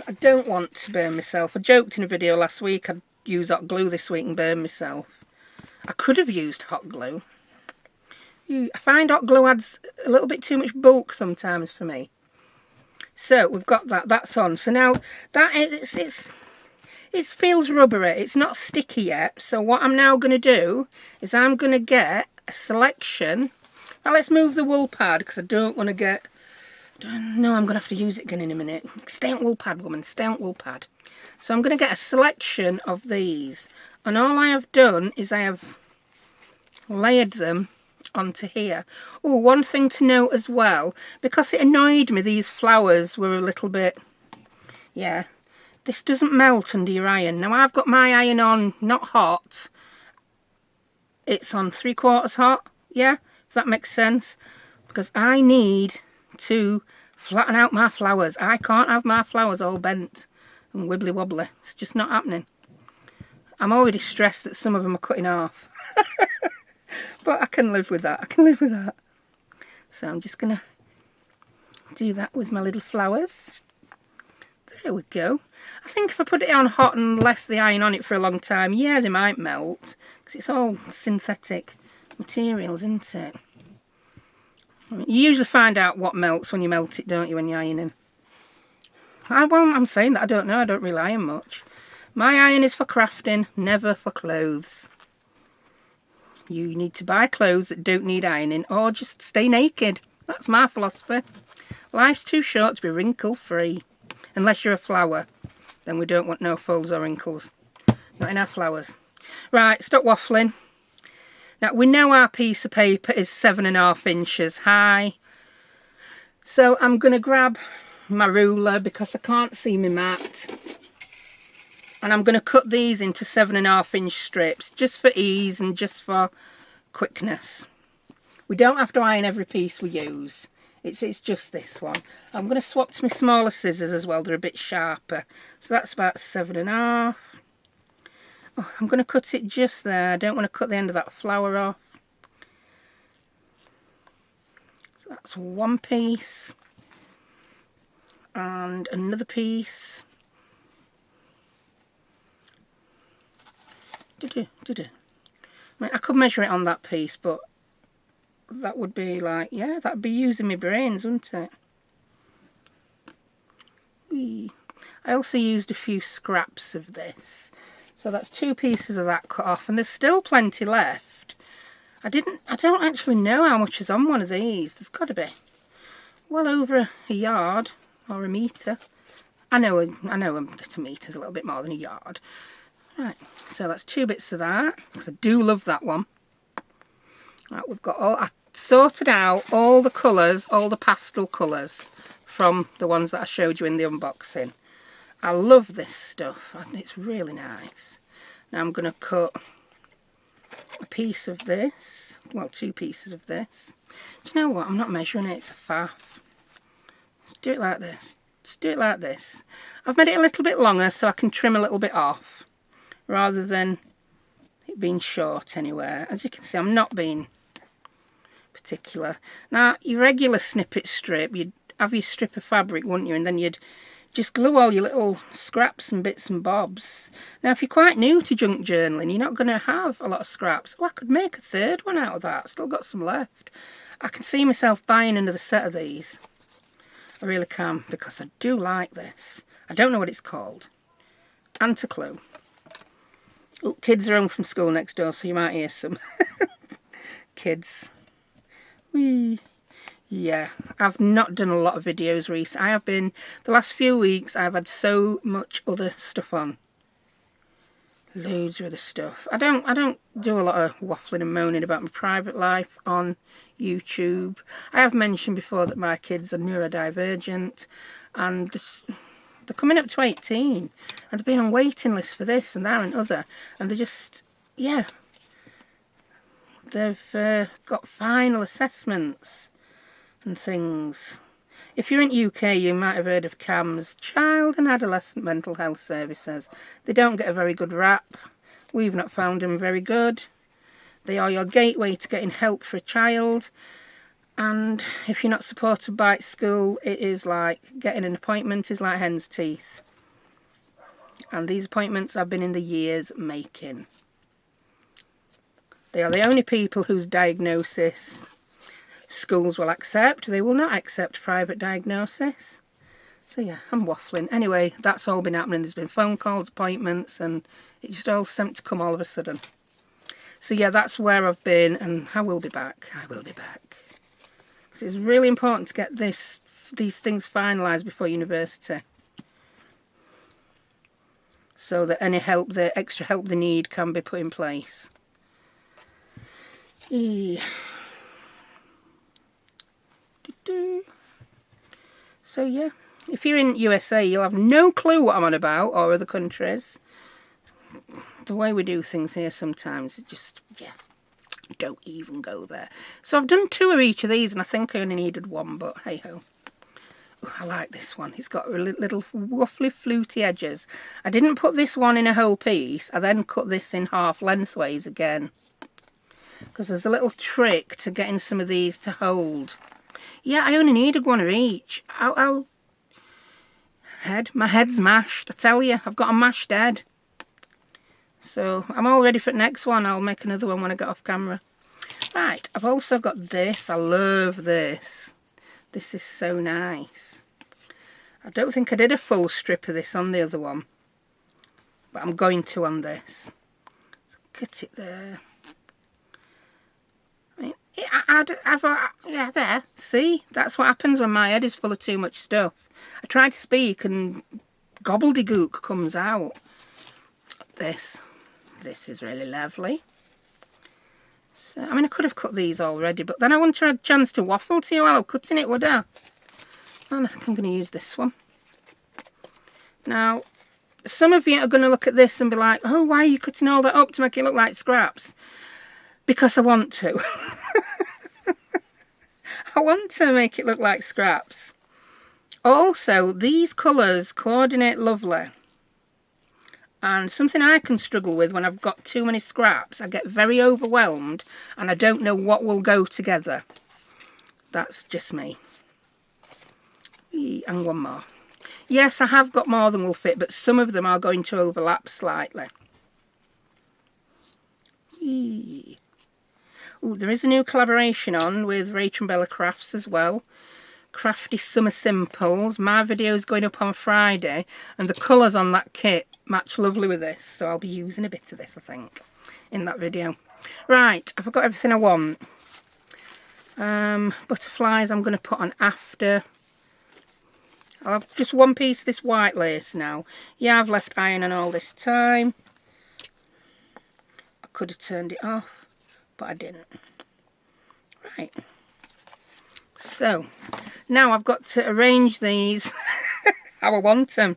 [SPEAKER 1] I don't want to burn myself. I joked in a video last week I'd use hot glue this week and burn myself. I could have used hot glue. I find hot glue adds a little bit too much bulk sometimes for me. So we've got that, that's on. So now that it feels rubbery, it's not sticky yet. So what I'm now going to do is I'm going to get a selection. Now let's move the wool pad because I don't want to get, no, I'm going to have to use it again in a minute. Stay on wool pad, woman, stay on wool pad. So I'm going to get a selection of these, and all I have done is I have layered them onto here. Oh, one thing to note as well, because it annoyed me these flowers were a little bit, yeah, this doesn't melt under your iron. Now I've got my iron on not hot, it's on 3/4 hot, yeah, if that makes sense, because I need to flatten out my flowers. I can't have my flowers all bent and wibbly wobbly, it's just not happening. I'm already stressed that some of them are cutting off. But I can live with that, I can live with that. So I'm just going to do that with my little flowers. There we go. I think if I put it on hot and left the iron on it for a long time, yeah, they might melt. Because it's all synthetic materials, isn't it? You usually find out what melts when you melt it, don't you, when you're ironing? Well, I'm saying that, I don't know, I don't really iron much. My iron is for crafting, never for clothes. You need to buy clothes that don't need ironing, or just stay naked. That's my philosophy. Life's too short to be wrinkle-free. Unless you're a flower. Then we don't want no folds or wrinkles. Not in our flowers. Right, stop waffling. Now, we know our piece of paper is 7.5 inches high. So I'm going to grab my ruler because I can't see my mat. And I'm going to cut these into 7.5 inch strips, just for ease and just for quickness. We don't have to iron every piece we use. It's just this one. I'm going to swap to my smaller scissors as well. They're a bit sharper. So that's about 7.5. Oh, I'm going to cut it just there. I don't want to cut the end of that flower off. So that's one piece. And another piece. I mean, I could measure it on that piece, but that would be like, yeah, that would be using my brains, wouldn't it? Whee. I also used a few scraps of this. So that's 2 pieces of that cut off, and there's still plenty left. I don't actually know how much is on one of these. There's got to be well over a yard or a metre. I know that a metre's a little bit more than a yard. Right, so that's 2 bits of that, because I do love that one. Right, we've got all, I sorted out all the colours, all the pastel colours from the ones that I showed you in the unboxing. I love this stuff, it's really nice. Now I'm going to cut a piece of this, well, 2 pieces of this. Do you know what, I'm not measuring it, it's a faff. Let's do it like this, just do it like this. I've made it a little bit longer so I can trim a little bit off, rather than it being short anywhere. As you can see, I'm not being particular. Now, your regular snippet strip, you'd have your strip of fabric, wouldn't you? And then you'd just glue all your little scraps and bits and bobs. Now, if you're quite new to junk journaling, you're not going to have a lot of scraps. Oh, I could make a 3rd one out of that. Still got some left. I can see myself buying another set of these. I really can, because I do like this. I don't know what it's called. Anti-clue. Oh, kids are home from school next door, so you might hear some kids. Whee. Yeah, I've not done a lot of videos recently. I have been, the last few weeks, I've had so much other stuff on. Loads of other stuff. I don't do a lot of waffling and moaning about my private life on YouTube. I have mentioned before that my kids are neurodivergent, and they're coming up to 18, and they've been on waiting lists for this and that and other, and they're just, yeah, they've got final assessments and things. If you're in UK, you might have heard of CAMS, Child and Adolescent Mental Health Services. They don't get a very good rap. We've not found them very good. They are your gateway to getting help for a child. And if you're not supported by school, it is like getting an appointment is like hen's teeth. And these appointments have been in the years making. They are the only people whose diagnosis schools will accept. They will not accept private diagnosis. So yeah, I'm waffling. Anyway, that's all been happening. There's been phone calls, appointments, and it just all seemed to come all of a sudden. So yeah, that's where I've been, and I will be back. I will be back. So it's really important to get these things finalised before university, so that any help, the extra help they need, can be put in place. So yeah, if you're in USA, you'll have no clue what I'm on about, or other countries. The way we do things here sometimes, it just, yeah, don't even go there. So I've done 2 of each of these, and I think I only needed 1, but hey ho. Ooh, I like this one. It's got little waffly fluty edges. I didn't put this one in a whole piece. I then cut this in half lengthways again, because there's a little trick to getting some of these to hold. Yeah, I only needed 1 of each. Ow. My head's mashed. I tell you, I've got a mashed head. So I'm all ready for the next one. I'll make another one when I get off camera. Right, I've also got this. I love this. This is so nice. I don't think I did a full strip of this on the other one, but I'm going to on this. So cut it there. I mean, yeah, there. See, that's what happens when my head is full of too much stuff. I try to speak and gobbledygook comes out. This is really lovely. So, I mean, I could have cut these already, but then I wouldn't have had a chance to waffle to you while I'm cutting it, would I? And I think I'm going to use this one. Now, some of you are going to look at this and be like, oh, why are you cutting all that up to make it look like scraps? Because I want to. I want to make it look like scraps. Also, these colours coordinate lovely. And something I can struggle with when I've got too many scraps, I get very overwhelmed and I don't know what will go together. That's just me. And 1 more. Yes, I have got more than will fit, but some of them are going to overlap slightly. Ooh, there is a new collaboration on with Rachel and Bella Crafts as well. Crafty Summer Simples. My video is going up on Friday, and the colours on that kit match lovely with this, so I'll be using a bit of this, I think, in that video. Right, I've got everything I want. Butterflies I'm going to put on after. I'll have just 1 piece of this white lace now. Yeah, I've left ironing all this time. I could have turned it off, but I didn't. Right. So, now I've got to arrange these how I want them.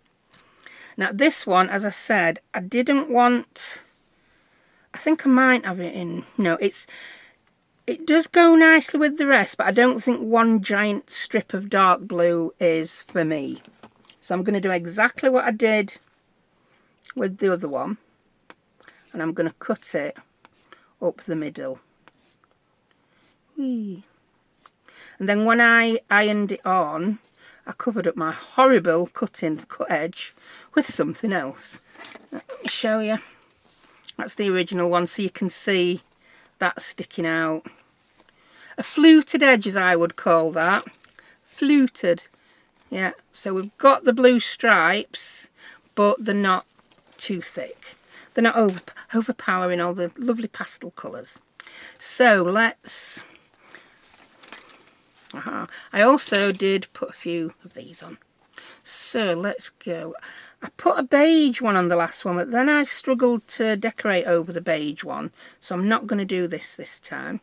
[SPEAKER 1] Now this one, as I said, I didn't want... I think I might have it in... No, it does go nicely with the rest, but I don't think 1 giant strip of dark blue is for me. So I'm going to do exactly what I did with the other one. And I'm going to cut it up the middle. Whee. And then when I ironed it on, I covered up my horrible cut edge with something else. Let me show you. That's the original one, so you can see that sticking out. A fluted edge, as I would call that. Fluted. Yeah, so we've got the blue stripes, but they're not too thick. They're not overpowering all the lovely pastel colours. So let's... I also did put a few of these on. So let's go. I put a beige one on the last one, but then I struggled to decorate over the beige one, so I'm not going to do this time.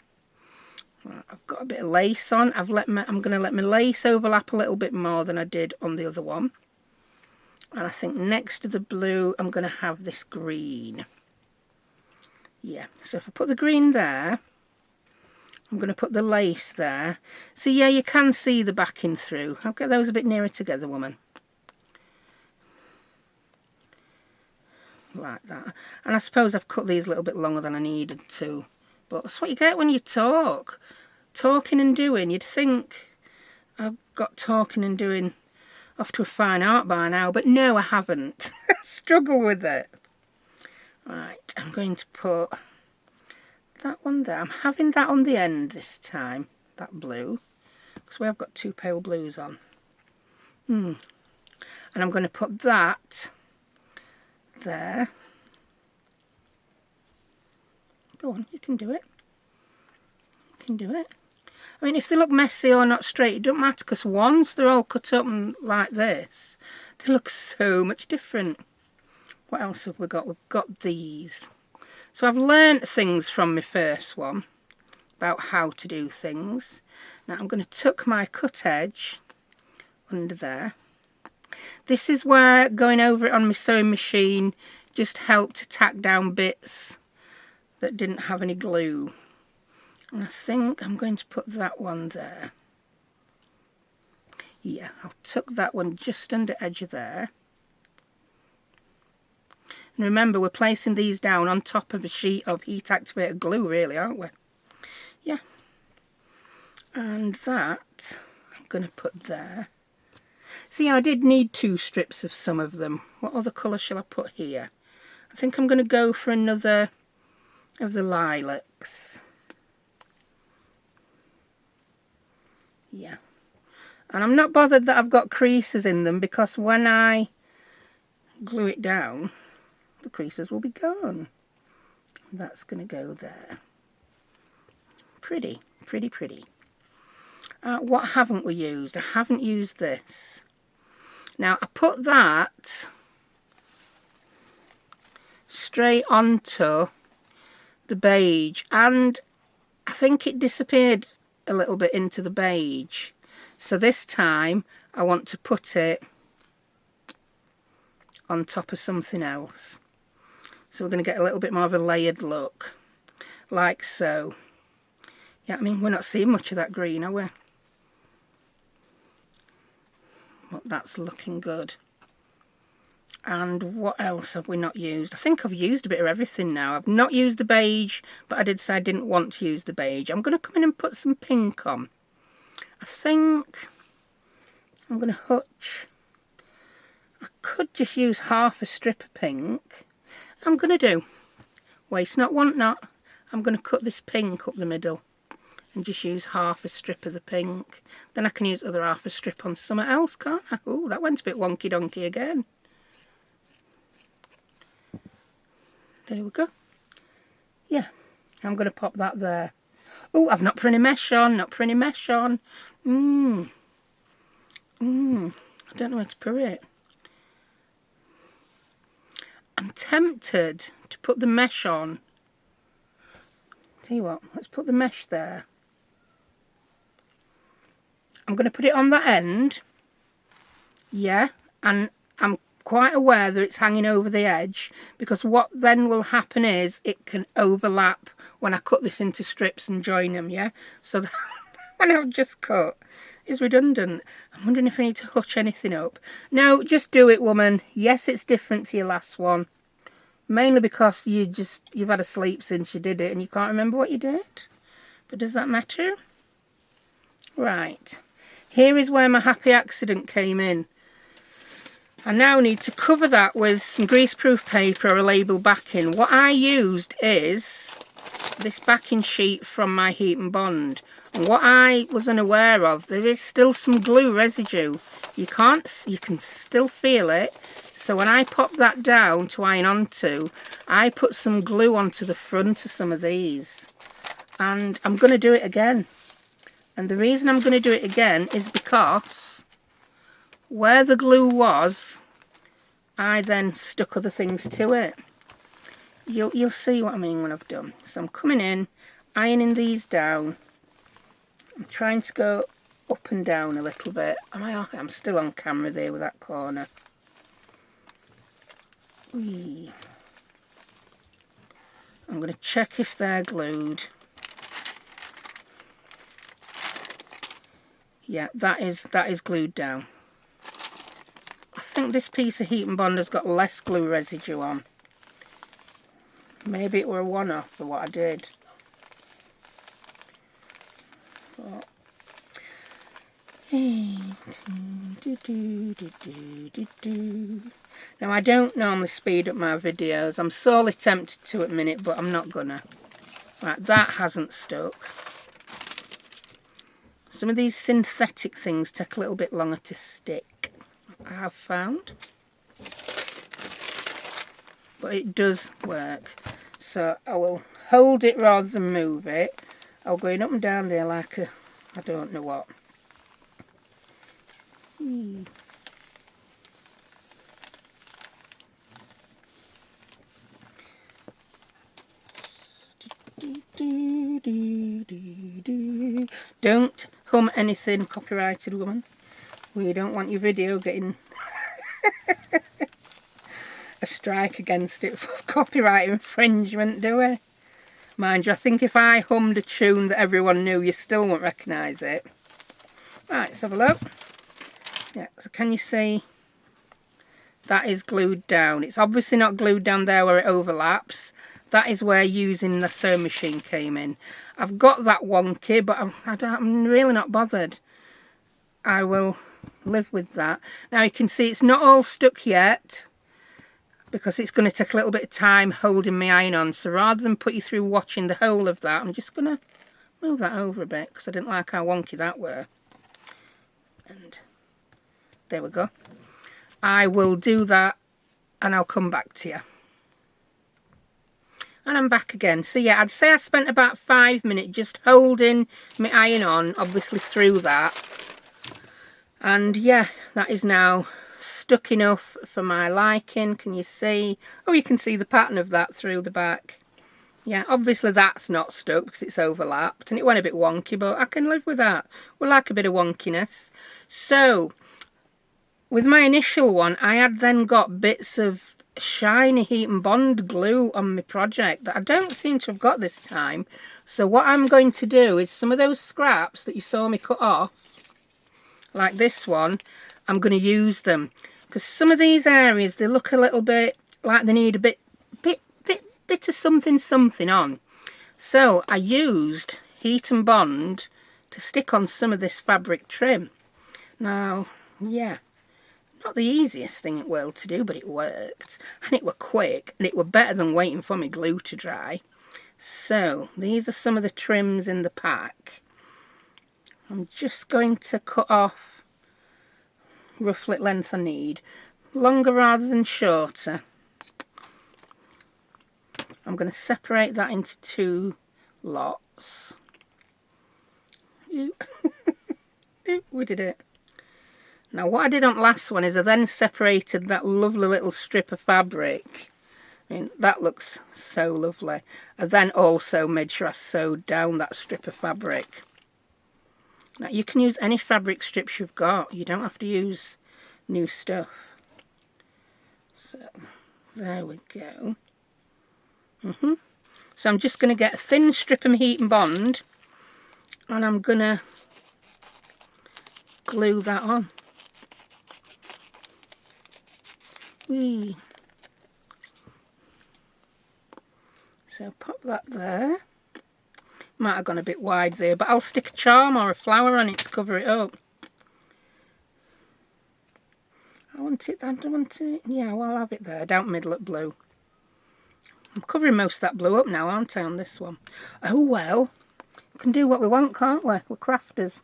[SPEAKER 1] Right, I've got a bit of lace on. I'm going to let my lace overlap a little bit more than I did on the other one. And I think next to the blue, I'm going to have this green. Yeah, so if I put the green there, I'm going to put the lace there. So yeah, you can see the backing through. I'll get those a bit nearer together, woman. Like that. And I suppose I've cut these a little bit longer than I needed to. But that's what you get when you talk. Talking and doing. You'd think I've got talking and doing off to a fine art by now. But no, I haven't. I struggle with it. Right, I'm going to put... that one there. I'm having that on the end this time. that blue, because we have got 2 pale blues on. And I'm going to put that there. Go on, you can do it. You can do it. I mean, if they look messy or not straight, it don't matter, because once they're all cut up and like this, they look so much different. What else have we got? We've got these. So I've learnt things from my first one about how to do things. Now I'm going to tuck my cut edge under there. This is where going over it on my sewing machine just helped to tack down bits that didn't have any glue. And I think I'm going to put that one there. Yeah, I'll tuck that one just under edge of there. And remember, we're placing these down on top of a sheet of heat activated glue, really, aren't we? Yeah. And that I'm going to put there. See, I did need 2 strips of some of them. What other colour shall I put here? I think I'm going to go for another of the lilacs. Yeah. And I'm not bothered that I've got creases in them, because when I glue it down, the creases will be gone. That's going to go there. Pretty, pretty, pretty. What haven't we used? I haven't used this. Now, I put that straight onto the beige, and I think it disappeared a little bit into the beige. So this time I want to put it on top of something else. So we're going to get a little bit more of a layered look, like so. Yeah, I mean, we're not seeing much of that green, are we? But that's looking good. And what else have we not used? I think I've used a bit of everything now. I've not used the beige, but I did say I didn't want to use the beige. I'm going to come in and put some pink on. I think I'm going to hutch. I could just use half a strip of pink. I'm going to do waste not, want not. I'm going to cut this pink up the middle and just use half a strip of the pink. Then I can use the other half a strip on something else, can't I? Oh, that went a bit wonky donkey again. There we go. Yeah, I'm going to pop that there. Oh, I've not put any mesh on, not put any mesh on. I don't know where to put it. I'm tempted to put the mesh on. Tell you what, let's put the mesh there. I'm going to put it on that end. Yeah, and I'm quite aware that it's hanging over the edge, because what then will happen is it can overlap when I cut this into strips and join them, yeah? So that one I've just cut is redundant. I'm wondering if I need to hutch anything up. No, just do it, woman. Yes, it's different to your last one. Mainly because you've had a sleep since you did it and you can't remember what you did. But does that matter? Right. Here is where my happy accident came in. I now need to cover that with some greaseproof paper or a label backing. What I used is this backing sheet from my Heat and Bond. And what I was unaware of, there is still some glue residue. You can still feel it. So when I pop that down to iron onto, I put some glue onto the front of some of these. And I'm going to do it again. And the reason I'm going to do it again is because where the glue was, I then stuck other things to it. You'll see what I mean when I've done. So I'm coming in, ironing these down. I'm trying to go up and down a little bit. I'm still on camera there with that corner. Whee. I'm going to check if they're glued. Yeah, that is glued down. I think this piece of Heat and Bond has got less glue residue on. Maybe it were a one-off for what I did. But now, I don't normally speed up my videos. I'm sorely tempted to at the minute, but I'm not gonna. Right, that hasn't stuck. Some of these synthetic things take a little bit longer to stick, I have found. But it does work. So I will hold it rather than move it. I'll go up and down there like a, I don't know what. Don't hum anything copyrighted, woman. We don't want your video getting a strike against it for copyright infringement, do we? Mind you, I think if I hummed a tune that everyone knew, you still won't recognise it. Right, let's have a look. Yeah, so can you see that is glued down? It's obviously not glued down there where it overlaps. That is where using the sewing machine came in. I've got that wonky, but I'm really not bothered. I will live with that. Now you can see it's not all stuck yet, because it's going to take a little bit of time holding my iron on. So rather than put you through watching the whole of that, I'm just going to move that over a bit, because I didn't like how wonky that were. And there we go. I will do that and I'll come back to you. And I'm back again. So yeah, I'd say I spent about 5 minutes just holding my iron on, obviously through that. And yeah, that is now stuck enough for my liking. Can you see? Oh, you can see the pattern of that through the back. Yeah, obviously that's not stuck because it's overlapped and it went a bit wonky, but I can live with that. We like a bit of wonkiness. So, with my initial one, I had then got bits of shiny heat and bond glue on my project that I don't seem to have got this time. So what I'm going to do is some of those scraps that you saw me cut off, like this one, I'm going to use them. Because some of these areas, they look a little bit like they need a bit of something on. So I used heat and bond to stick on some of this fabric trim. Now, yeah, not the easiest thing in the world to do, but it worked. And it were quick, and it were better than waiting for my glue to dry. So, these are some of the trims in the pack. I'm just going to cut off roughly length I need. Longer rather than shorter. I'm going to separate that into 2 lots. Ooh. Ooh, we did it. Now what I did on the last one is I then separated that lovely little strip of fabric. I mean, that looks so lovely. I then also made sure I sewed down that strip of fabric. Now you can use any fabric strips you've got. You don't have to use new stuff. So, there we go. So I'm just going to get a thin strip of heat and bond and I'm going to glue that on. Whee. So pop that there. Might have gone a bit wide there, but I'll stick a charm or a flower on it to cover it up. I want it, yeah, well, I'll have it there, down middle at blue. I'm covering most of that blue up now, aren't I, on this one? Oh well, we can do what we want, can't we? We're crafters.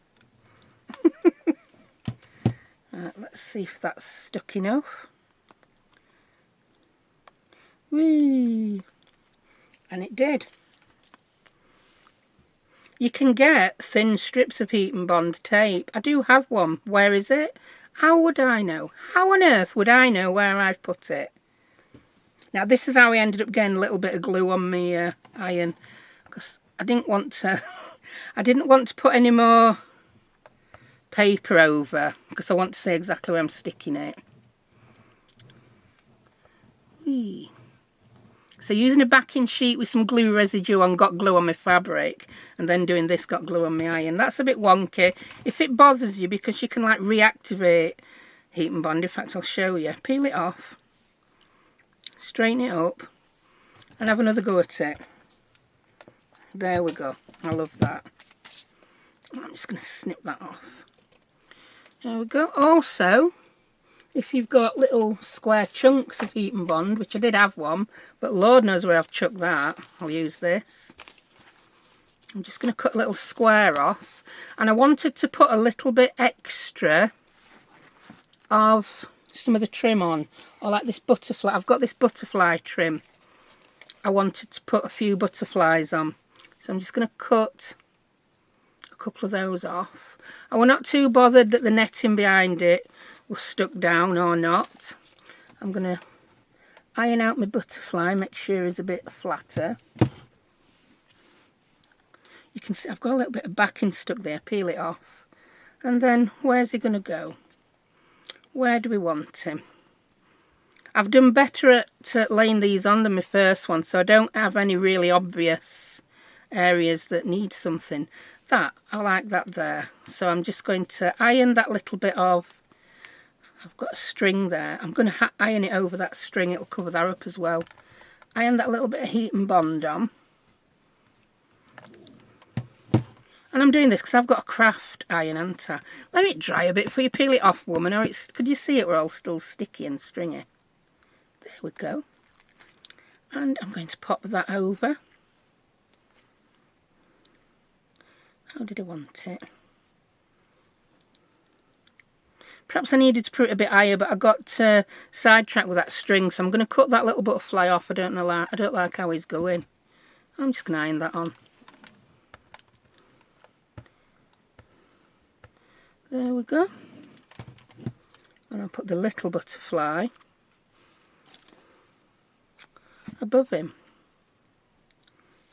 [SPEAKER 1] Right, let's see if that's stuck enough. Whee! And it did. You can get thin strips of heat and bond tape. I do have one. Where is it? How would I know? How on earth would I know where I've put it? Now this is how I ended up getting a little bit of glue on my iron, because I didn't want to. I didn't want to put any more paper over because I want to see exactly where I'm sticking it. Whee. So using a backing sheet with some glue residue on got glue on my fabric, and then doing this got glue on my iron. That's a bit wonky. If it bothers you, because you can like reactivate heat and bond, in fact I'll show you. Peel it off, straighten it up and have another go at it. There we go. I love that. I'm just going to snip that off. There we go. Also, if you've got little square chunks of heat and bond, which I did have one, but Lord knows where I've chucked that, I'll use this. I'm just going to cut a little square off, and I wanted to put a little bit extra of some of the trim on, or like this butterfly. I've got this butterfly trim. I wanted to put a few butterflies on, so I'm just going to cut a couple of those off. I was not too bothered that the netting behind it was stuck down or not. I'm going to iron out my butterfly, make sure it's a bit flatter. You can see I've got a little bit of backing stuck there. Peel it off. And then where's he going to go? Where do we want him? I've done better at laying these on than my first one, so I don't have any really obvious areas that need something. That, I like that there. So I'm just going to iron that little bit of, I've got a string there. I'm going to iron it over that string. It'll cover that up as well. Iron that little bit of heat and bond on. And I'm doing this because I've got a craft iron, haven't I? Let it dry a bit before you peel it off, woman, or it's, could you see it? We're all still sticky and stringy. There we go. And I'm going to pop that over. How did I want it? Perhaps I needed to put it a bit higher, but I got sidetracked with that string, so I'm going to cut that little butterfly off. I don't like how he's going. I'm just going to iron that on. There we go. And I'll put the little butterfly above him.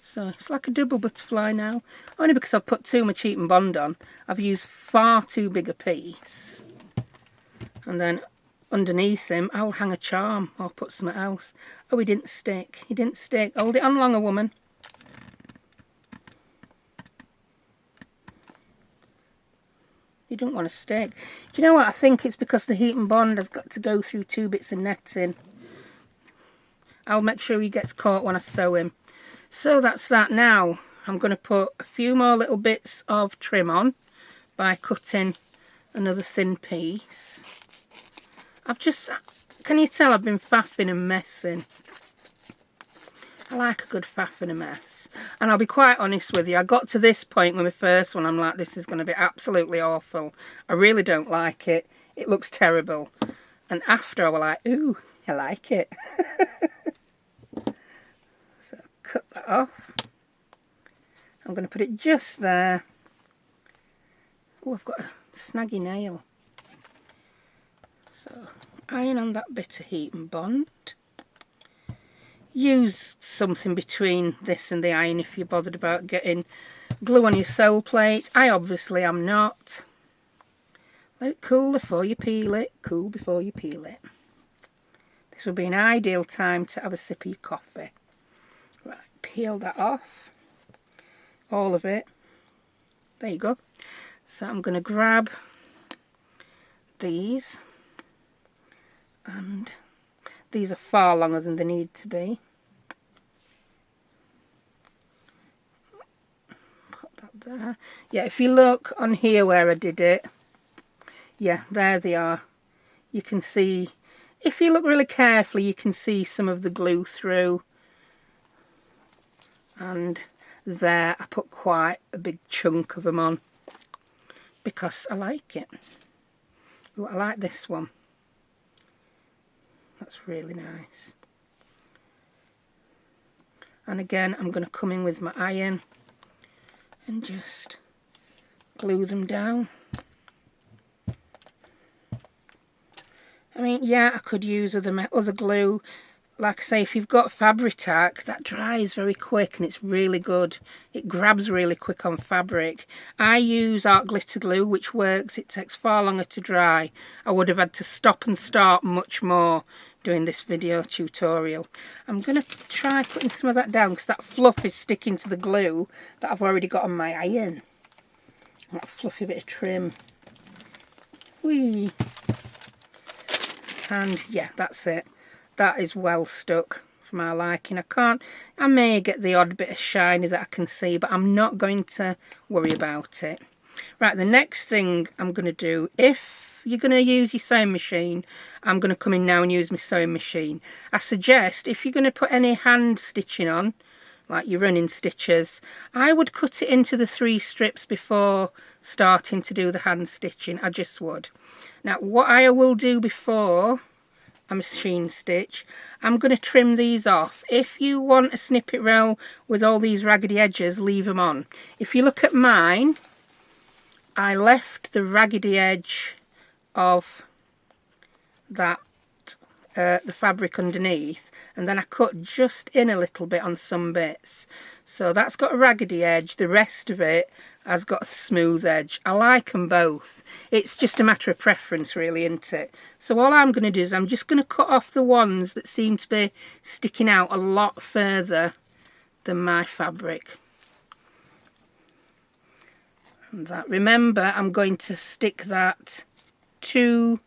[SPEAKER 1] So it's like a double butterfly now. Only because I've put too much heat and bond on. I've used far too big a piece. And then underneath him, I'll hang a charm or put something else. Oh, he didn't stick. He didn't stick. Hold it on longer, woman. You don't want to stick. Do you know what? I think it's because the heat and bond has got to go through 2 bits of netting. I'll make sure he gets caught when I sew him. So that's that. Now I'm going to put a few more little bits of trim on by cutting another thin piece. Can you tell I've been faffing and messing? I like a good faff and a mess. And I'll be quite honest with you, I got to this point with my first one, I'm like, this is going to be absolutely awful. I really don't like it. It looks terrible. And after I was like, ooh, I like it. So cut that off. I'm going to put it just there. Oh, I've got a snaggy nail. So iron on that bit of heat and bond. Use something between this and the iron if you're bothered about getting glue on your sew plate. I obviously am not. Let it cool before you peel it. Cool before you peel it. This would be an ideal time to have a sip of your coffee. Right, peel that off. All of it. There you go. So I'm going to grab these. And these are far longer than they need to be. Put that there. Yeah, if you look on here where I did it, yeah, there they are. You can see, if you look really carefully, you can see some of the glue through. And there, I put quite a big chunk of them on because I like it. Ooh, I like this one. That's really nice. And again, I'm going to come in with my iron and just glue them down. I mean, yeah, I could use other glue. Like I say, if you've got Fabri-Tac, that dries very quick and it's really good. It grabs really quick on fabric. I use art glitter glue, which works. It takes far longer to dry. I would have had to stop and start much more doing this video tutorial. I'm going to try putting some of that down because that fluff is sticking to the glue that I've already got on my iron. That fluffy bit of trim. Whee! And yeah, that's it. That is well stuck for my liking. I may get the odd bit of shiny that I can see, but I'm not going to worry about it. Right, the next thing I'm going to do, if you're going to use your sewing machine, I'm going to come in now and use my sewing machine. I suggest if you're going to put any hand stitching on, like your running stitches. I would cut it into the 3 strips before starting to do the hand stitching. I just would. Now what I will do before a machine stitch, I'm going to trim these off. If you want a snippet roll with all these raggedy edges, leave them on. If you look at mine, I left the raggedy edge of that the fabric underneath, and then I cut just in a little bit on some bits. So that's got a raggedy edge, the rest of it has got a smooth edge. I like them both. It's just a matter of preference really, isn't it? So all I'm going to do is I'm just going to cut off the ones that seem to be sticking out a lot further than my fabric. And that, remember, I'm going to stick that to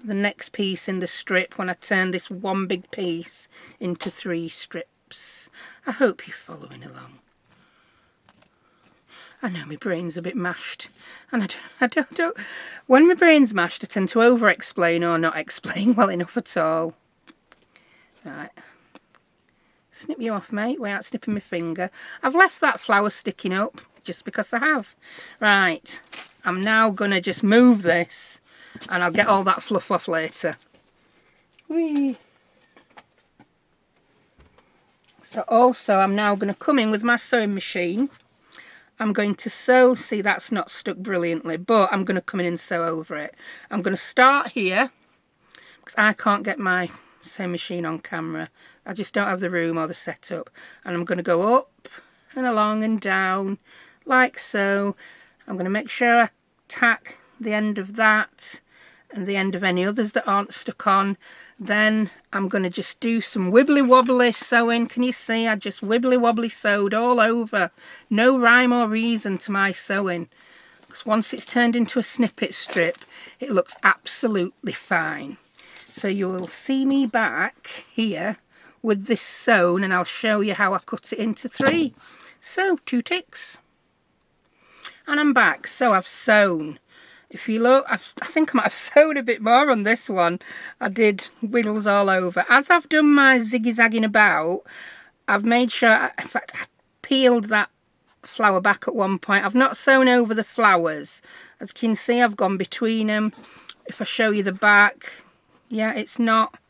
[SPEAKER 1] the next piece in the strip when I turn this one big piece into 3 strips. I hope you're following along. I know my brain's a bit mashed, and I don't when my brain's mashed I tend to over explain or not explain well enough at all. Right, snip you off, mate, without snipping my finger. I've left that flower sticking up just because I have. Right, I'm now gonna just move this and I'll get all that fluff off later. Whee. So also I'm now going to come in with my sewing machine. I'm going to sew, see that's not stuck brilliantly, but I'm going to come in and sew over it. I'm going to start here because I can't get my sewing machine on camera. I just don't have the room or the setup. And I'm going to go up and along and down like so. I'm going to make sure I tack the end of that and the end of any others that aren't stuck on. Then I'm going to just do some wibbly wobbly sewing. Can you see? I just wibbly wobbly sewed all over. No rhyme or reason to my sewing, because once it's turned into a snippet strip it looks absolutely fine. So you will see me back here with this sewn and I'll show you how I cut it into 3. So 2 ticks and I'm back. So I've sewn. If you look, I think I might have sewn a bit more on this one. I did wiggles all over. As I've done my ziggy-zagging about, I've made sure, in fact, I peeled that flower back at one point. I've not sewn over the flowers. As you can see, I've gone between them. If I show you the back, it's not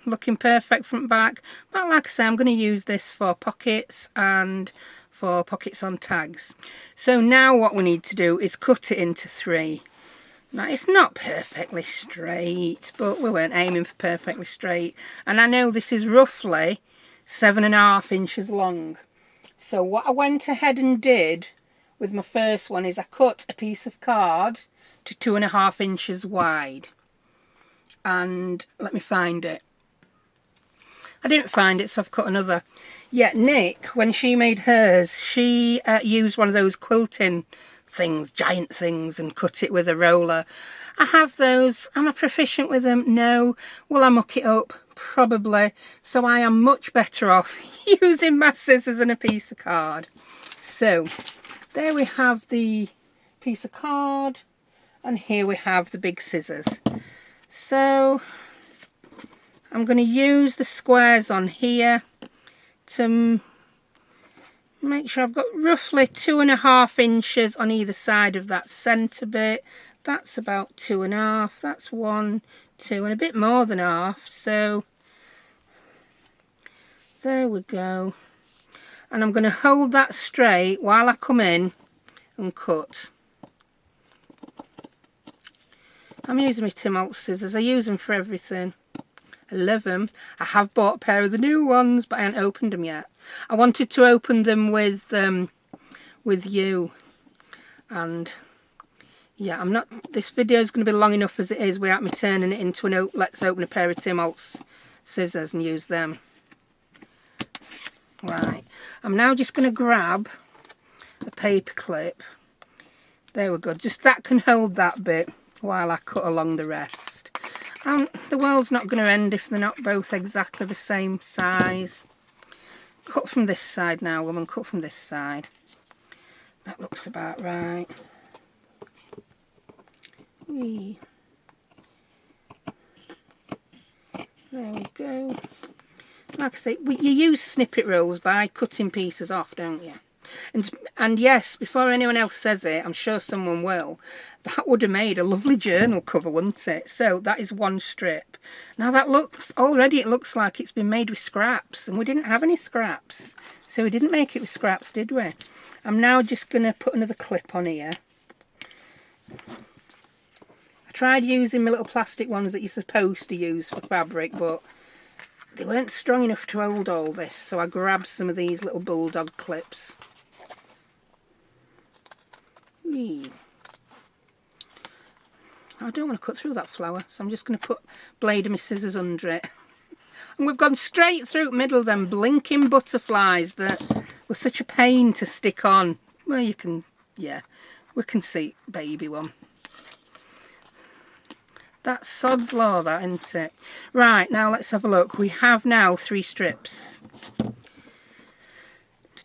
[SPEAKER 1] looking perfect front back. But like I say, I'm going to use this for pockets and for pockets on tags. So now what we need to do is cut it into 3. Now it's not perfectly straight, but we weren't aiming for perfectly straight, and I know this is roughly 7.5 inches long. So what I went ahead and did with my first one is I cut a piece of card to 2.5 inches wide, and let me find it. I didn't find it, so I've cut another. Yeah, Nick, when she made hers, she used one of those quilting things, giant things, and cut it with a roller. I have those. Am I proficient with them? No. Will I muck it up? Probably. So I am much better off using my scissors and a piece of card. So there we have the piece of card, and here we have the big scissors. So I'm going to use the squares on here to make sure I've got roughly 2.5 inches on either side of that centre bit. That's about 2.5. That's 1, 2, and a bit more than half. So there we go. And I'm going to hold that straight while I come in and cut. I'm using my Tim Holtz scissors. I use them for everything. I love them. I have bought a pair of the new ones, but I haven't opened them yet. I wanted to open them with you, and yeah, I'm not. This video is going to be long enough as it is without me turning it into an let's open a pair of Tim Holtz scissors and use them. Right, I'm now just going to grab a paper clip. There we go. Just that can hold that bit while I cut along the rest. The world's not going to end if they're not both exactly the same size. Cut from this side now, woman. Cut from this side. That looks about right. Whee. There we go. Like I say, you use snippet rolls by cutting pieces off, don't you? And yes, before anyone else says it, I'm sure someone will, that would have made a lovely journal cover, wouldn't it? So that is one strip. Now that looks, already it looks like it's been made with scraps, and we didn't have any scraps. So we didn't make it with scraps, did we? I'm now just going to put another clip on here. I tried using my little plastic ones that you're supposed to use for fabric, but they weren't strong enough to hold all this, so I grabbed some of these little bulldog clips. Whee. I don't want to cut through that flower, so I'm just going to put blade of my scissors under it. And we've gone straight through the middle of them blinking butterflies that were such a pain to stick on. Well, you can, yeah, we can see baby one. That's sod's law, that, isn't it? Right, now let's have a look. We have now 3 strips.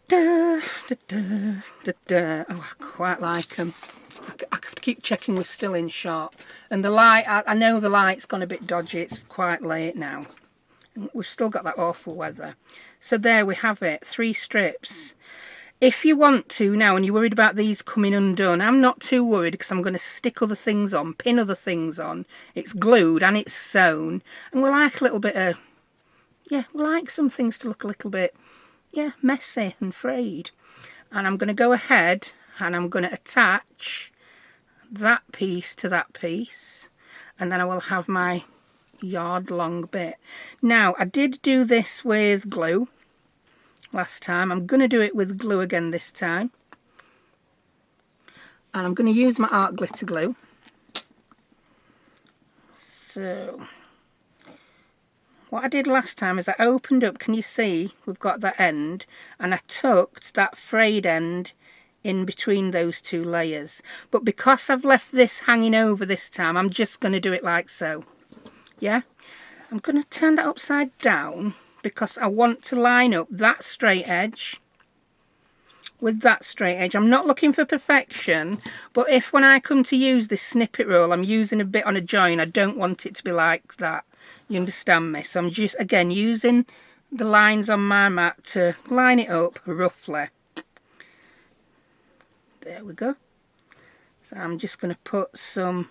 [SPEAKER 1] Da, da, da, da, da. Oh, I quite like them. I have to keep checking we're still in shot. And the light, I know the light's gone a bit dodgy. It's quite late now. We've still got that awful weather. So there we have it, 3 strips. If you want to now and you're worried about these coming undone, I'm not too worried because I'm going to stick other things on, pin other things on. It's glued and it's sewn. And we like a little bit of, yeah, we like some things to look a little bit, yeah, messy and frayed. And I'm going to go ahead and I'm going to attach that piece to that piece. And then I will have my yard long bit. Now, I did do this with glue last time. I'm going to do it with glue again this time. And I'm going to use my art glitter glue. So, what I did last time is I opened up, can you see, we've got that end, and I tucked that frayed end in between those 2 layers. But because I've left this hanging over this time, I'm just going to do it like so. Yeah? I'm going to turn that upside down because I want to line up that straight edge with that straight edge. I'm not looking for perfection, but if when I come to use this snippet roll I'm using a bit on a join, I don't want it to be like that. You understand me? So I'm just, again, using the lines on my mat to line it up roughly. There we go. So I'm just going to put some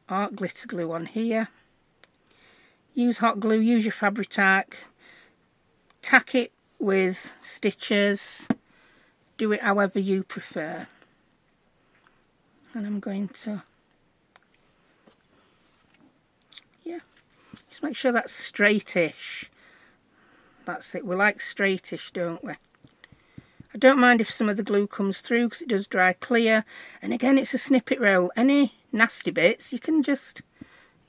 [SPEAKER 1] art glitter glue on here. Use hot glue, use your Fabri-Tac. Tack it with stitches. Do it however you prefer. And I'm going to, yeah, just make sure that's straightish. That's it. We like straightish, don't we? I don't mind if some of the glue comes through because it does dry clear. And again, it's a snippet roll. Any nasty bits, you can just,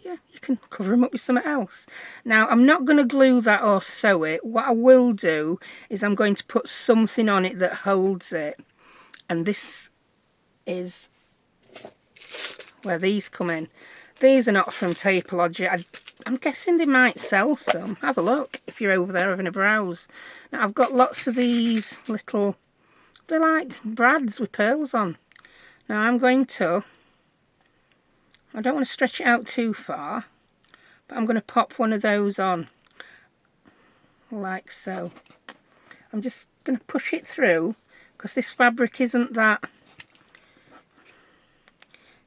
[SPEAKER 1] yeah, you can cover them up with something else. Now, I'm not going to glue that or sew it. What I will do is I'm going to put something on it that holds it. And this is where these come in. These are not from Taperlogy. I'm guessing they might sell some. Have a look if you're over there having a browse. Now, I've got lots of these little, they're like brads with pearls on. Now, I'm going to, I don't want to stretch it out too far, but I'm going to pop one of those on, like so. I'm just going to push it through, because this fabric isn't that,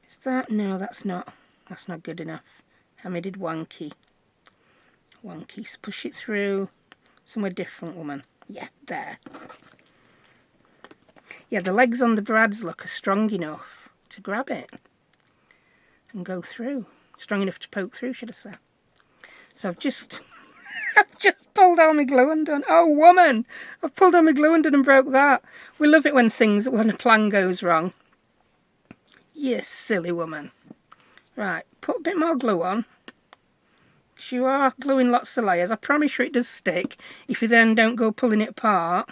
[SPEAKER 1] is that, no, that's not good enough. I made it wonky, so push it through, somewhere different, woman. Yeah, there. Yeah, the legs on the brads look are strong enough to grab it and go through. Strong enough to poke through, should I say. So I've just pulled on my glue and done. Oh, woman! I've pulled on my glue and done and broke that. We love it when a plan goes wrong. You silly woman. Right, put a bit more glue on. Because you are gluing lots of layers. I promise you it does stick if you then don't go pulling it apart.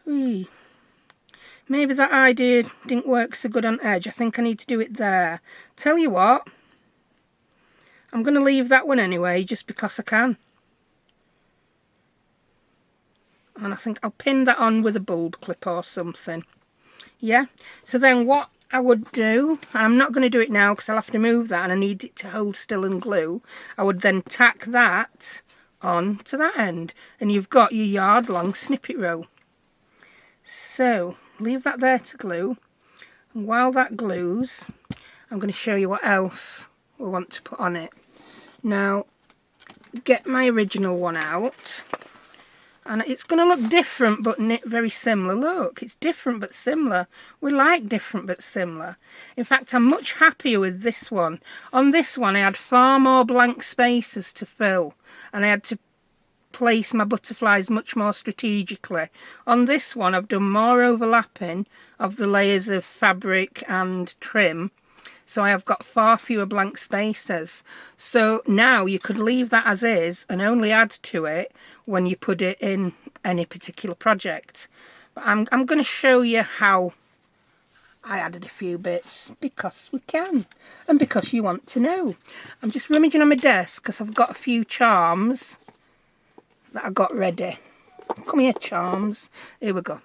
[SPEAKER 1] Whee. Maybe that idea didn't work so good on edge. I think I need to do it there. Tell you what, I'm going to leave that one anyway, just because I can. And I think I'll pin that on with a bulb clip or something. Yeah, so then what I would do, and I'm not going to do it now because I'll have to move that and I need it to hold still and glue. I would then tack that on to that end, and you've got your yard long snippet row. So leave that there to glue, and while that glues I'm going to show you what else we want to put on it. Now get my original one out, and it's going to look different but very similar. Look, it's different but similar. We like different but similar. In fact, I'm much happier with this one. On this one I had far more blank spaces to fill, and I had to place my butterflies much more strategically. On this one I've done more overlapping of the layers of fabric and trim, so I have got far fewer blank spaces. So now you could leave that as is and only add to it when you put it in any particular project. But I'm going to show you how I added a few bits, because we can, and because you want to know. I'm just rummaging on my desk because I've got a few charms that I got ready. Come here, charms. Here we go.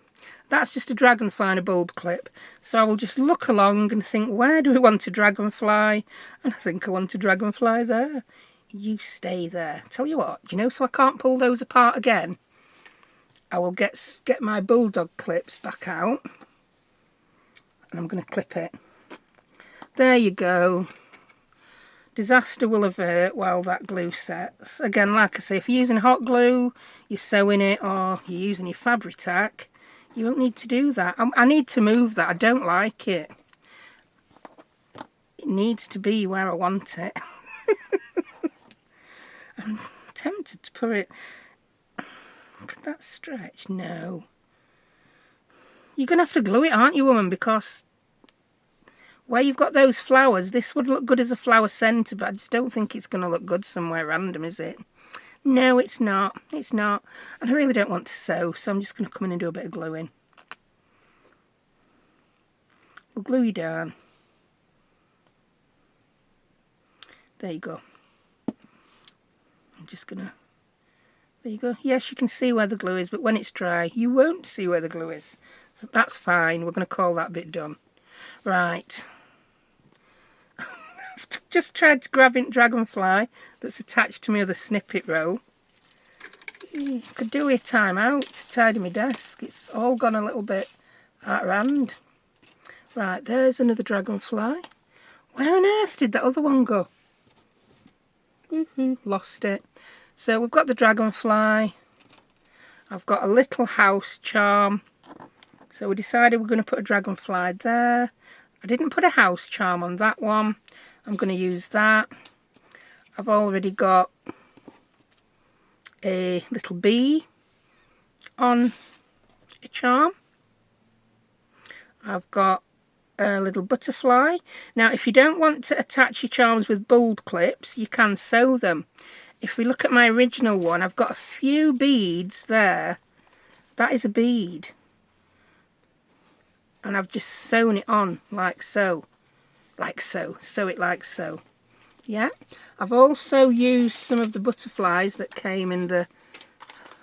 [SPEAKER 1] That's just a dragonfly and a bulb clip. So I will just look along and think, where do we want a dragonfly? And I think I want a dragonfly there. You stay there. Tell you what, do you know, so I can't pull those apart again, I will get my bulldog clips back out, and I'm going to clip it. There you go. Disaster will avert while that glue sets. Again, like I say, if you're using hot glue, you're sewing it, or you're using your Fabri-Tac, you won't need to do that. I need to move that. I don't like it. It needs to be where I want it. I'm tempted to put it... Could that stretch? No. You're going to have to glue it, aren't you, woman? Because where you've got those flowers, this would look good as a flower centre, but I just don't think it's going to look good somewhere random, is it? No, it's not. It's not. And I really don't want to sew, so I'm just going to come in and do a bit of gluing. We'll glue you down. There you go. I'm just going to... There you go. Yes, you can see where the glue is, but when it's dry, you won't see where the glue is. So that's fine. We're going to call that bit done. Right. I've just tried to grab it dragonfly that's attached to my other snippet row. Could do with a time out to tidy my desk. It's all gone a little bit out of hand. Right, there's another dragonfly. Where on earth did that other one go? Lost it. So we've got the dragonfly. I've got a little house charm. So we decided we're going to put a dragonfly there. I didn't put a house charm on that one. I'm going to use that. I've already got a little bee on a charm. I've got a little butterfly. Now, if you don't want to attach your charms with bulb clips, you can sew them. If we look at my original one, I've got a few beads there. That is a bead. And I've just sewn it on like so. Like so. Sew it like so. Yeah. I've also used some of the butterflies that came in the...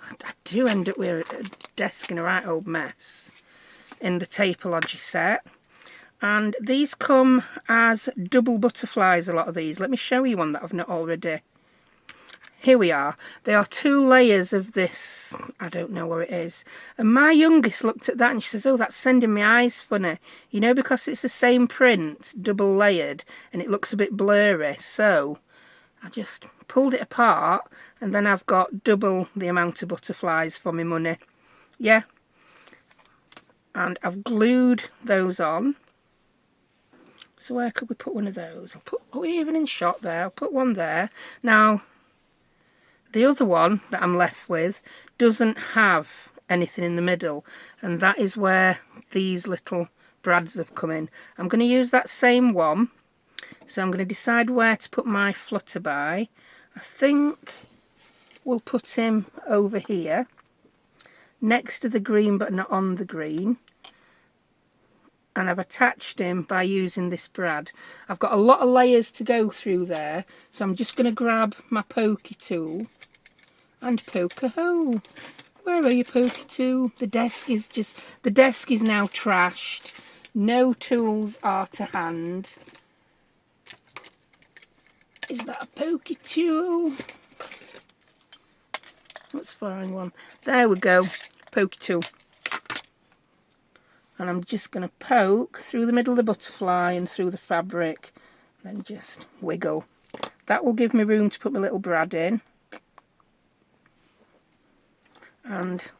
[SPEAKER 1] I do end up with a desk in a right old mess. In the Taperlogy set. And these come as double butterflies, a lot of these. Let me show you one that I've not already. Here we are. There are 2 layers of this. I don't know where it is. And my youngest looked at that and she says, oh, that's sending my eyes funny. You know, because it's the same print, double layered, and it looks a bit blurry. So I just pulled it apart, and then I've got double the amount of butterflies for my money. Yeah. And I've glued those on. So where could we put one of those? I'll put, oh, even in shot there. I'll put one there. Now, the other one that I'm left with doesn't have anything in the middle, and that is where these little brads have come in. I'm going to use that same one, so I'm going to decide where to put my flutterby. I think we'll put him over here, next to the green but not on the green. And I've attached him by using this brad. I've got a lot of layers to go through there, so I'm just going to grab my pokey tool and poke a hole. Where are you, pokey tool? The desk is now trashed. No tools are to hand. Is that a pokey tool? Let's find one. There we go. Pokey tool. And I'm just going to poke through the middle of the butterfly and through the fabric. Then just wiggle. That will give me room to put my little brad in. And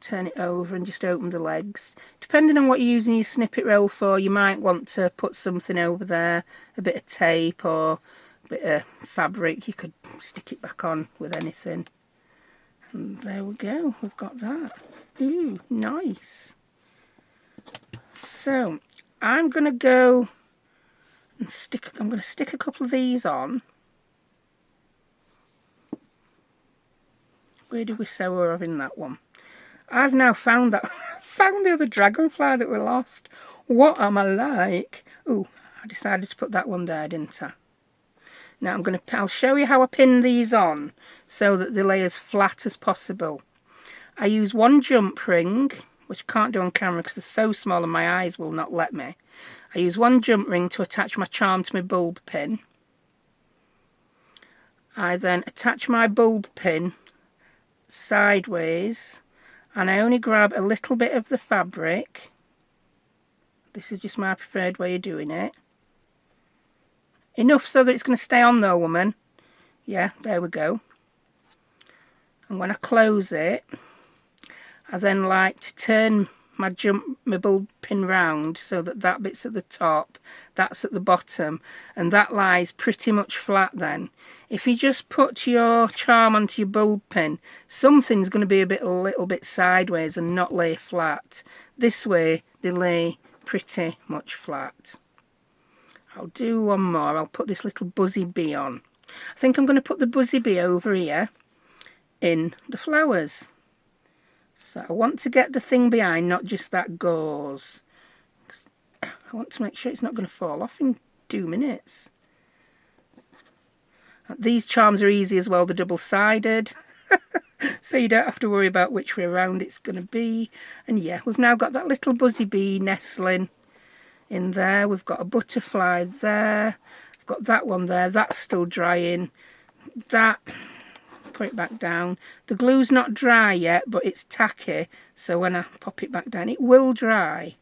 [SPEAKER 1] turn it over and just open the legs. Depending on what you're using your snippet roll for, you might want to put something over there, a bit of tape or a bit of fabric. You could stick it back on with anything. And there we go, we've got that. Ooh, nice. So I'm going to go and I'm going to stick a couple of these on. Where did we sew her off in that one? I've now found that, found the other dragonfly that we lost. What am I like? Ooh, I decided to put that one there, didn't I? Now I'll show you how I pin these on so that they lay as flat as possible. I use one jump ring, which I can't do on camera because they're so small and my eyes will not let me. I use one jump ring to attach my charm to my bulb pin. I then attach my bulb pin sideways and I only grab a little bit of the fabric. This is just my preferred way of doing it. Enough so that it's going to stay on though, woman. Yeah, there we go. And when I close it, I then like to turn my bulb pin round so that that bit's at the top, that's at the bottom, and that lies pretty much flat then. If you just put your charm onto your bulb pin, something's going to be a little bit sideways and not lay flat. This way they lay pretty much flat. I'll do one more. I'll put this little buzzy bee on. I think I'm going to put the buzzy bee over here in the flowers. So I want to get the thing behind, not just that gauze. I want to make sure it's not going to fall off in 2 minutes. These charms are easy as well, they're double-sided. So you don't have to worry about which way around it's going to be. And yeah, we've now got that little buzzy bee nestling in there. We've got a butterfly there. I've got that one there. That's still drying. That... put it back down. The glue's not dry yet, but it's tacky, so when I pop it back down it will dry.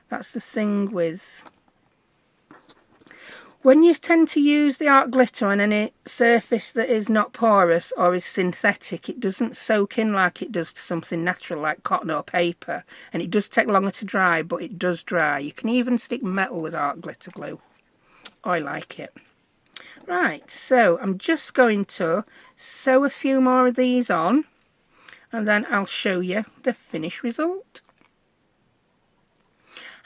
[SPEAKER 1] That's the thing with when you tend to use the art glitter on any surface that is not porous or is synthetic, it doesn't soak in like it does to something natural like cotton or paper, and it does take longer to dry, but it does dry. You can even stick metal with art glitter glue. I like it. Right, so I'm just going to sew a few more of these on and then I'll show you the finished result.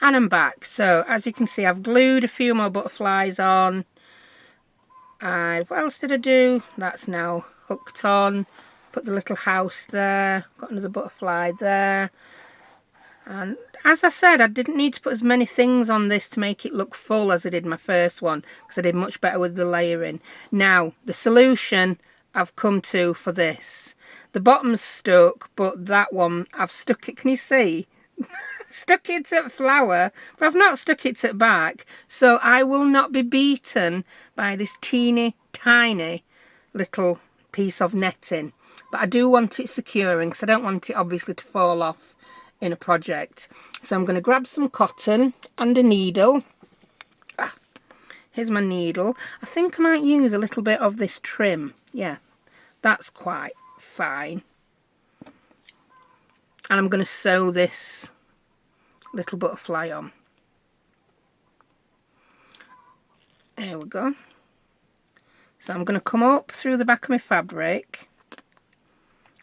[SPEAKER 1] And I'm back. So as you can see, I've glued a few more butterflies on. What else did I do? That's now hooked on. Put the little house there. Got another butterfly there. And as I said, I didn't need to put as many things on this to make it look full as I did my first one, because I did much better with the layering. Now, the solution I've come to for this. The bottom's stuck, but that one, I've stuck it, can you see? Stuck it at flower, but I've not stuck it at back. So I will not be beaten by this teeny tiny little piece of netting. But I do want it securing, because I don't want it obviously to fall off in a project. So I'm going to grab some cotton and a needle. Here's my needle. I think I might use a little bit of this trim. Yeah, that's quite fine. And I'm going to sew this little butterfly on. There we go. So I'm going to come up through the back of my fabric,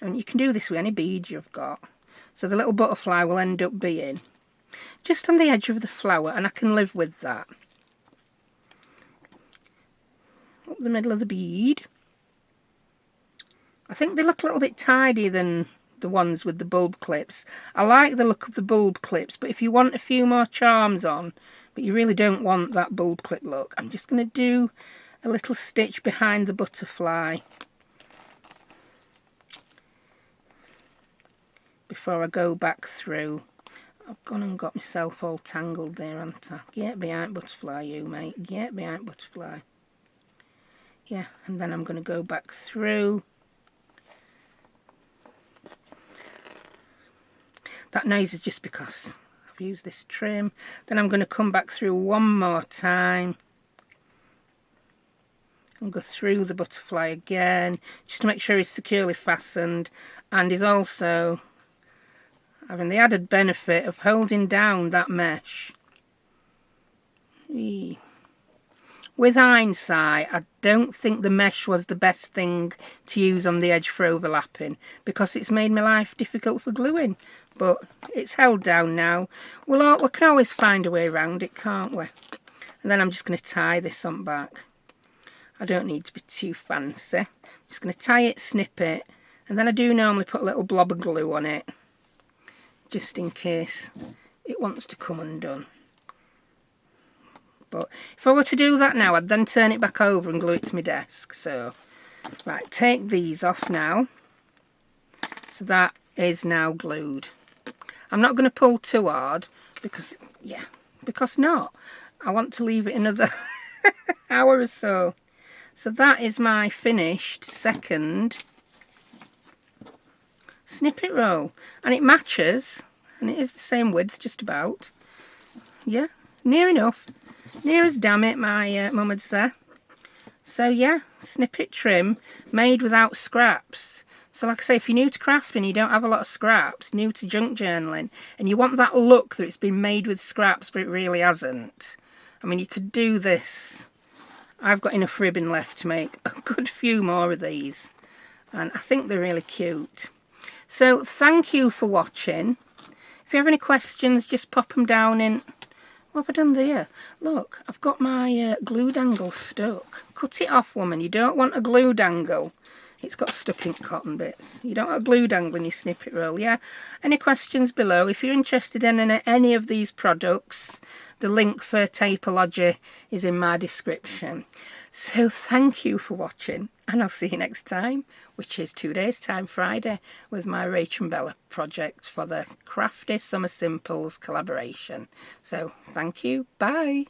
[SPEAKER 1] and you can do this with any beads you've got. So the little butterfly will end up being just on the edge of the flower, and I can live with that. Up the middle of the bead. I think they look a little bit tidier than the ones with the bulb clips. I like the look of the bulb clips, but if you want a few more charms on, but you really don't want that bulb clip look, I'm just going to do a little stitch behind the butterfly before I go back through. I've gone and got myself all tangled there, haven't I? Get behind butterfly, you mate. Get behind butterfly. Yeah, and then I'm going to go back through That noise is just because I've used this trim. Then I'm going to come back through one more time and go through the butterfly again, just to make sure he's securely fastened, and is also having the added benefit of holding down that mesh. With hindsight, I don't think the mesh was the best thing to use on the edge for overlapping, because it's made my life difficult for gluing, but it's held down now. We can always find a way around it, can't we? And then I'm just going to tie this on back. I don't need to be too fancy. I'm just going to tie it, snip it, and then I do normally put a little blob of glue on it, just in case it wants to come undone. But if I were to do that now, I'd then turn it back over and glue it to my desk. So, right, take these off now. So that is now glued. I'm not going to pull too hard because not. I want to leave it another hour or so. So that is my finished second snippet roll, and it matches, and it is the same width just about. Yeah, near enough, near as damn it, my mum would say. So yeah, snippet trim made without scraps. So like I say, if you're new to crafting, you don't have a lot of scraps, new to junk journaling, and you want that look that it's been made with scraps but it really hasn't, I mean, you could do this. I've got enough ribbon left to make a good few more of these, and I think they're really cute. So thank you for watching. If you have any questions, just pop them down in... What have I done there? Look, I've got my glue dangle stuck. Cut it off, woman. You don't want a glue dangle. It's got stuck in cotton bits. You don't want a glue dangle in your snippet roll, yeah? Any questions below? If you're interested in any of these products, the link for Taperlogy is in my description. So thank you for watching, and I'll see you next time, which is 2 days time, Friday, with my Rachel and Bella project for the Crafty Summer Simples collaboration. So thank you, bye.